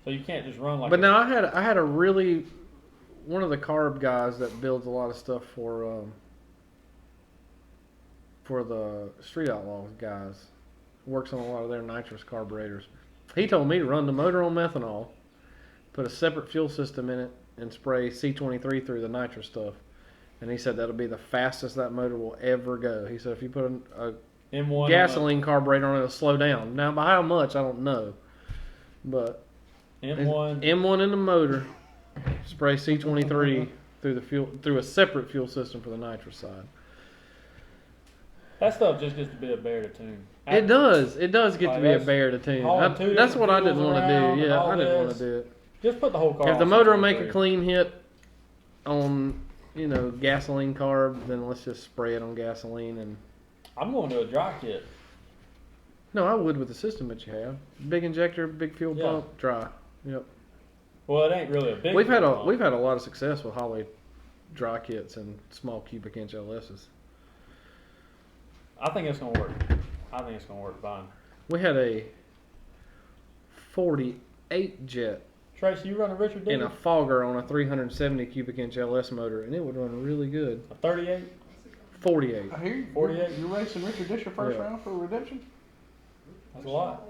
So you can't just run like. But now I had a really one of the carb guys that builds a lot of stuff for the Street Outlaws guys, works on a lot of their nitrous carburetors. He told me to run the motor on methanol, put a separate fuel system in it, and spray C23 through the nitrous stuff. And he said that'll be the fastest that motor will ever go. He said if you put a M1 gasoline carburetor on it, it'll slow down. Now by how much I don't know, but M1. M1 in the motor, spray C23 through a separate fuel system for the nitrous side. That stuff just gets to be a bear to tune. It does get Like, to be a that's bear to tune. hauling 2 That's what I didn't different want to fuels do. around Yeah, and I didn't want this. to do it. Just put the whole car. If the on motor will make a C23. clean hit on, gasoline carb, then let's just spray it on gasoline. And I'm going to a dry kit. no, I would with the system that you have. Big injector, big fuel Yeah. pump, dry. Yep. Well, it ain't really a big. We've had pump. a lot of success with Holley dry kits and small cubic inch LSs. I think it's gonna work. I think it's gonna work fine. We had a 48 jet Tracy, you run a Richard in Digger? a fogger on a 370 cubic inch LS motor, and it would run really good. A 38? 48. I hear you. 48. You're racing Richard Disher first Yeah. round for redemption? That's a lot.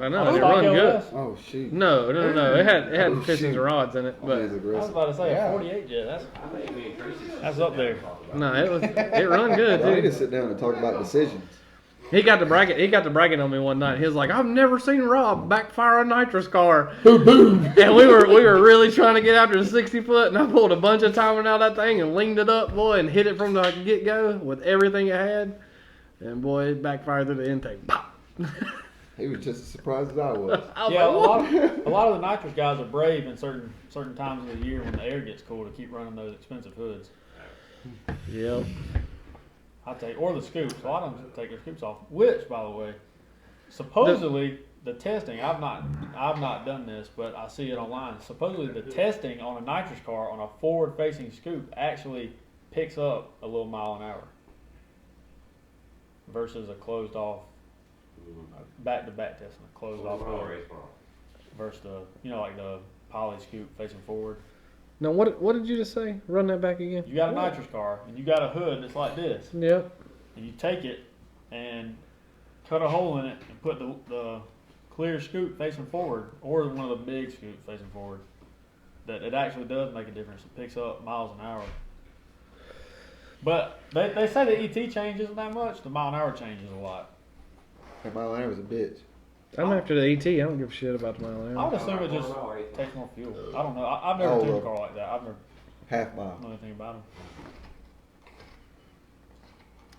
I know, I and it thought run good. LS. Oh shoot. No. It had Oh, pistons shoot. and rods in it, That but is I was aggressive. about to say Yeah. a 48 jet. I think me and Tracy That's up there. no, it run good, I need to dude. sit down and talk about decisions. He got the bragging on me one night. He was like, "I've never seen Rob backfire a nitrous car." Boom, boom. And we were really trying to get after the 60 foot, and I pulled a bunch of timing out of that thing and leaned it up, boy, and hit it from the get go with everything it had. And boy, it backfired through the intake. Pop. He was just as surprised as I was. I was Yeah, like, a lot of the nitrous guys are brave in certain times of the year when the air gets cool to keep running those expensive hoods. Yep. Or the scoops. A lot of them take their scoops off. Which, by the way, supposedly the testing. I've not done this, but I see it online. Supposedly the testing on a nitrous car on a forward-facing scoop actually picks up a little mile an hour versus a closed-off back-to-back testing. A closed-off. Mile hood. race car. versus the, like the poly scoop facing forward. Now, what did you just say? Run that back again. You got a nitrous car, and you got a hood that's like this. Yep. And you take it and cut a hole in it and put the clear scoop facing forward, or one of the big scoops facing forward. That it actually does make a difference. It picks up miles an hour. But they say the ET change isn't that much. The mile an hour changes a lot. That mile an hour was a bitch. I'm after the ET. I don't give a shit about the mile an I hour. would assume it just takes more fuel. I don't know. I've never driven a car like that. I've never Half mile. know anything about them.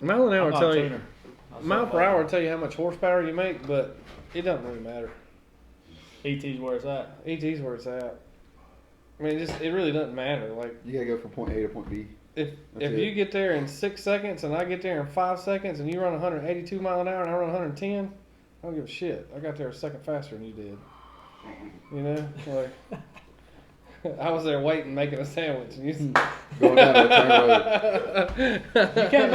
Mile an hour I'm not tell a you. tuner. Mile per hour will tell you how much horsepower you make, but it doesn't really matter. ET's where it's at. ET's where it's at. I mean, it really doesn't matter. Like You gotta go from point A to point B. if That's you it. get there in 6 seconds and I get there in 5 seconds and you run 182 mile an hour and I run 110, I don't give a shit. I got there a second faster than you did. You know, like I was there waiting, making a sandwich. And you, Going down the turn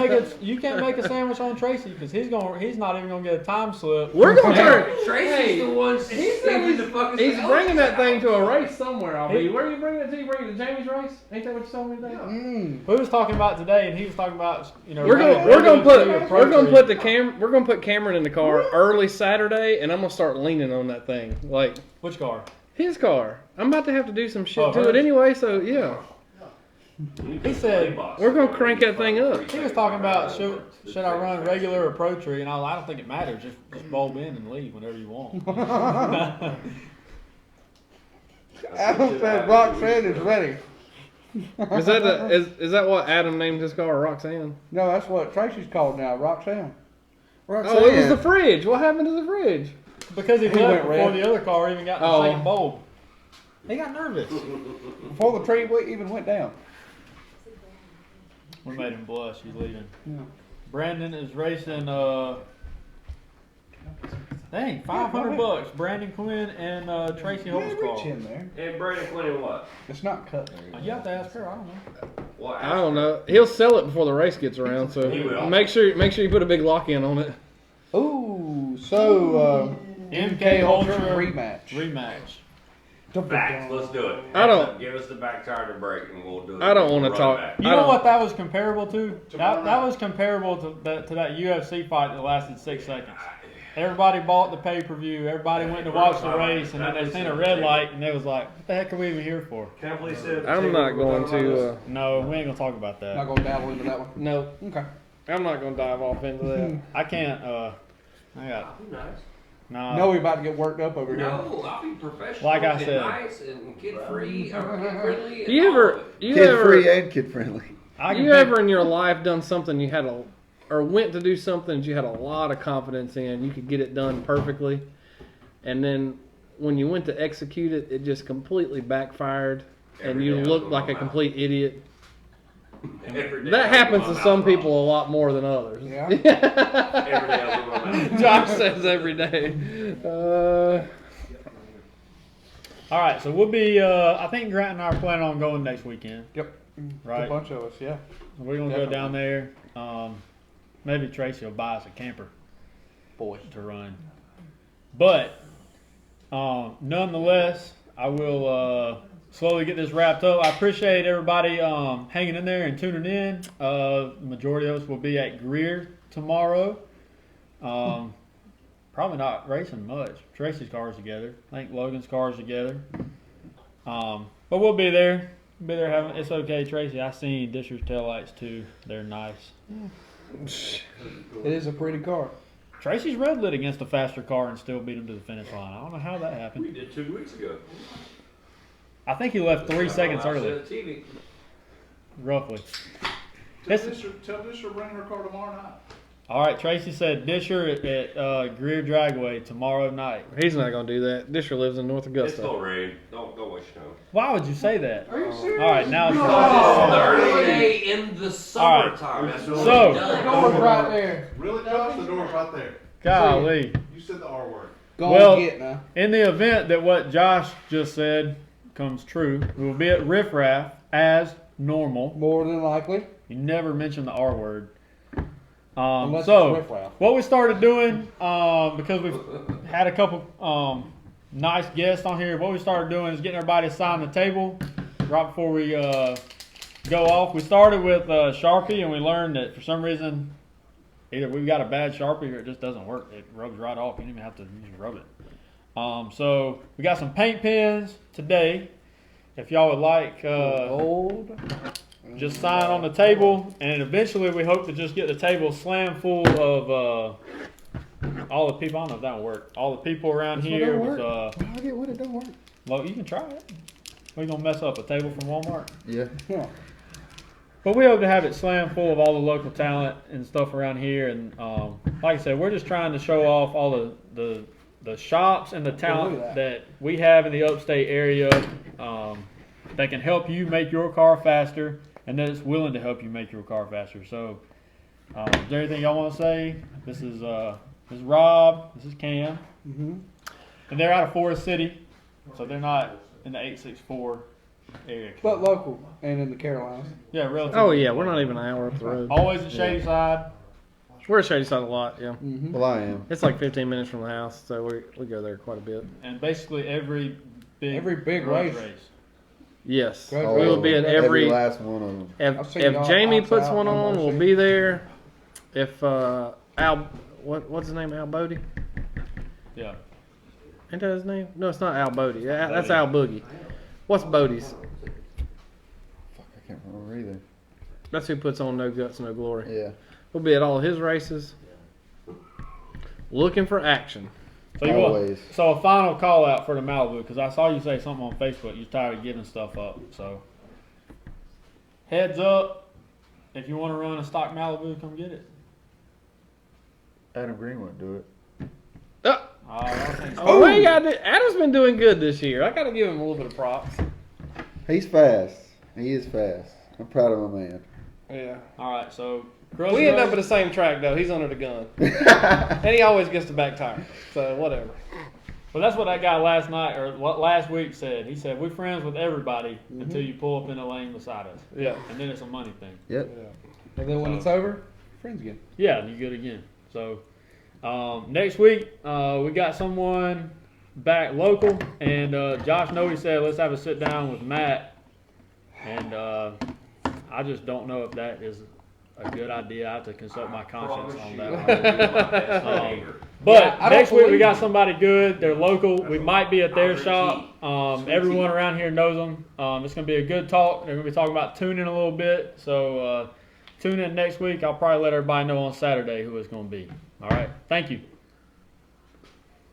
road. You can't make a sandwich on Tracy because he's not even gonna get a time slip. we're gonna turn. Tracy's the one sticking the fucking. He's bringing that thing to a race somewhere. I'll be. Where are you bringing it to? You bringing it to Jamie's race? Ain't that what you told me today? We was talking about today, and he was talking about We're gonna put Cameron in the car early Saturday, and I'm gonna start leaning on that thing like Which car? his car. I'm about to have to do some shit Oh, to it hers? anyway, so yeah, He said we're gonna crank that thing up. he was talking about should I run regular or pro tree, and I don't think it matters. Just bulb in and leave whenever you want. Adam said Roxanne is ready. Is that what Adam named his car, Roxanne? No, that's what Tracy's called now, Roxanne. Oh, it was the fridge. What happened to the fridge? Because he He left went before red. the other car even got the Oh. same bulb. He got nervous. Before the tree even went down. We made him blush. He's leaving. Yeah. Brandon is racing. Dang, $500. Brandon Quinn and Tracy Holt's reach car. in there. And Brandon Quinn what? It's not cut there. You have to ask her. I don't know. What? I don't know. He'll sell it before the race gets around, so He will. make sure you put a big lock in on it. Ooh, so MK Ultra rematch. Back. Let's do it. I don't- Give us the back tire to brake, and we'll do it. I don't wanna We'll talk- run back. You I know don't- what that was comparable to? That was comparable to that UFC fight that lasted 6 seconds. Everybody bought the pay-per-view. Everybody went to watch the race, and then they seen a red light, and they was like, "What the heck are we even here for?" Can't believe said. I'm not going to. No, we ain't gonna talk about that. Not gonna dabble into that one. No, Okay. I'm not going to dive off into that. I can't. I got I'll be nice. nah. No, we about to get worked up over here. No, I'll be professional. Like I and said. nice and kid-free, or kid-friendly. Do you ever, Kid free and kid friendly. I can you pick- ever in your life done something you had or went to do something that you had a lot of confidence in, you could get it done perfectly, and then when you went to execute it, it just completely backfired, and Every you day I looked open like my a mouth. complete idiot. Every day I That open happens my to mouth some wrong. people a lot more than others. Yeah. Every day I open my mouth. Josh says every day. All right, so we'll be. I think Grant and I are planning on going next weekend. Yep. Right. A bunch of us, yeah. We're gonna Definitely. go down there. Maybe Tracy will buy us a camper Boy. to run. But nonetheless, I will slowly get this wrapped up. I appreciate everybody hanging in there and tuning in. The majority of us will be at Greer tomorrow. Probably not racing much. Tracy's car's together. I think Logan's car's together. But we'll be there. Be there having. It's okay, Tracy. I seen Disher's taillights too. They're nice. It is a pretty car. Tracy's red lit against a faster car and still beat him to the finish line. I don't know how that happened. We did 2 weeks ago. I think he left 3 seconds I said early, on TV. roughly. Tell Disher bring her car tomorrow night. All right, Tracy said Disher at Greer Dragway tomorrow night. He's not going to do that. Disher lives in North It's Augusta. still rain. Don't waste your time. Why would you say that? Are you serious? All right, now it's It's 30 in the summertime. That's what So- we've done. Door's right there. Really, Josh? The door's right there. golly. You said the R word. Go Well- on get now. In the event that what Josh just said comes true, we will be at Riff Raff as normal. More than likely. You never mention the R word. Unless So it's riffraff. what we started doing, because we've had a couple nice guest on here. What we started doing is getting everybody to sign the table right before we go off. We started with Sharpie, and we learned that for some reason either we've got a bad Sharpie or it just doesn't work. It rubs right off. You don't even have to rub it. So we got some paint pens today. If y'all would like, just sign on the table, and eventually we hope to just get the table slammed full of all the people. I don't know if that will work. All the people around here. With, How get what it don't work? well, you can try it. We're gonna mess up a table from Walmart. Yeah. But we hope to have it slammed full of all the local talent and stuff around here. And like I said, we're just trying to show off all the shops and the talent that we have in the upstate area that can help you make your car faster, and that is willing to help you make your car faster. So, is there anything y'all want to say? This is Rob. This is Cam. Mm-hmm. And they're out of Forest City, so they're not in the 864 area. But local and in the Carolinas. Yeah, relatively. Oh yeah, we're not even an hour up the road. Always at Shady Side. We're at Shady Side a lot. Yeah, Mm-hmm. Well, I am. it's like 15 minutes from the house, so we go there quite a bit. And basically every big race. Yes, Grudge we will be at every. last one of them. I've If, seen if y'all Jamie outside puts one on on, Mercy. we'll be there. If what's his name? Al Bodie? Yeah. Ain't that his name? No, it's not Al Bodie. That's Al Boogie. What's Bodie's? Fuck, I can't remember either. That's who puts on No Guts, No Glory. Yeah. We'll be at all his races, looking for action. So you Always. want, so a final call out for the Malibu, because I saw you say something on Facebook. You're tired of giving stuff up. So heads up, if you want to run a stock Malibu, come get it. Adam Green wouldn't do it. Oh, we got it. Adam's been doing good this year. I got to give him a little bit of props. He's fast. He is fast. I'm proud of my man. Yeah. All right, so We end up at the same track though. He's under the gun, and he always gets the back tire. So whatever. Well, that's what that guy last night or what last week said. He said we're friends with everybody until you pull up in the lane beside us. Yeah. And then it's a money thing. Yep. And then when it's over, friends again. Yeah, you good again. So next week we got someone back local, and Josh Noe said let's have a sit down with Matt, and I just don't know if that is a good idea. I have to consult my conscience on that one. But next week we got somebody good. They're local. We might be at their shop. Everyone around here knows them. It's going to be a good talk. They're going to be talking about tuning a little bit. So tune in next week. I'll probably let everybody know on Saturday who it's going to be. All right. Thank you.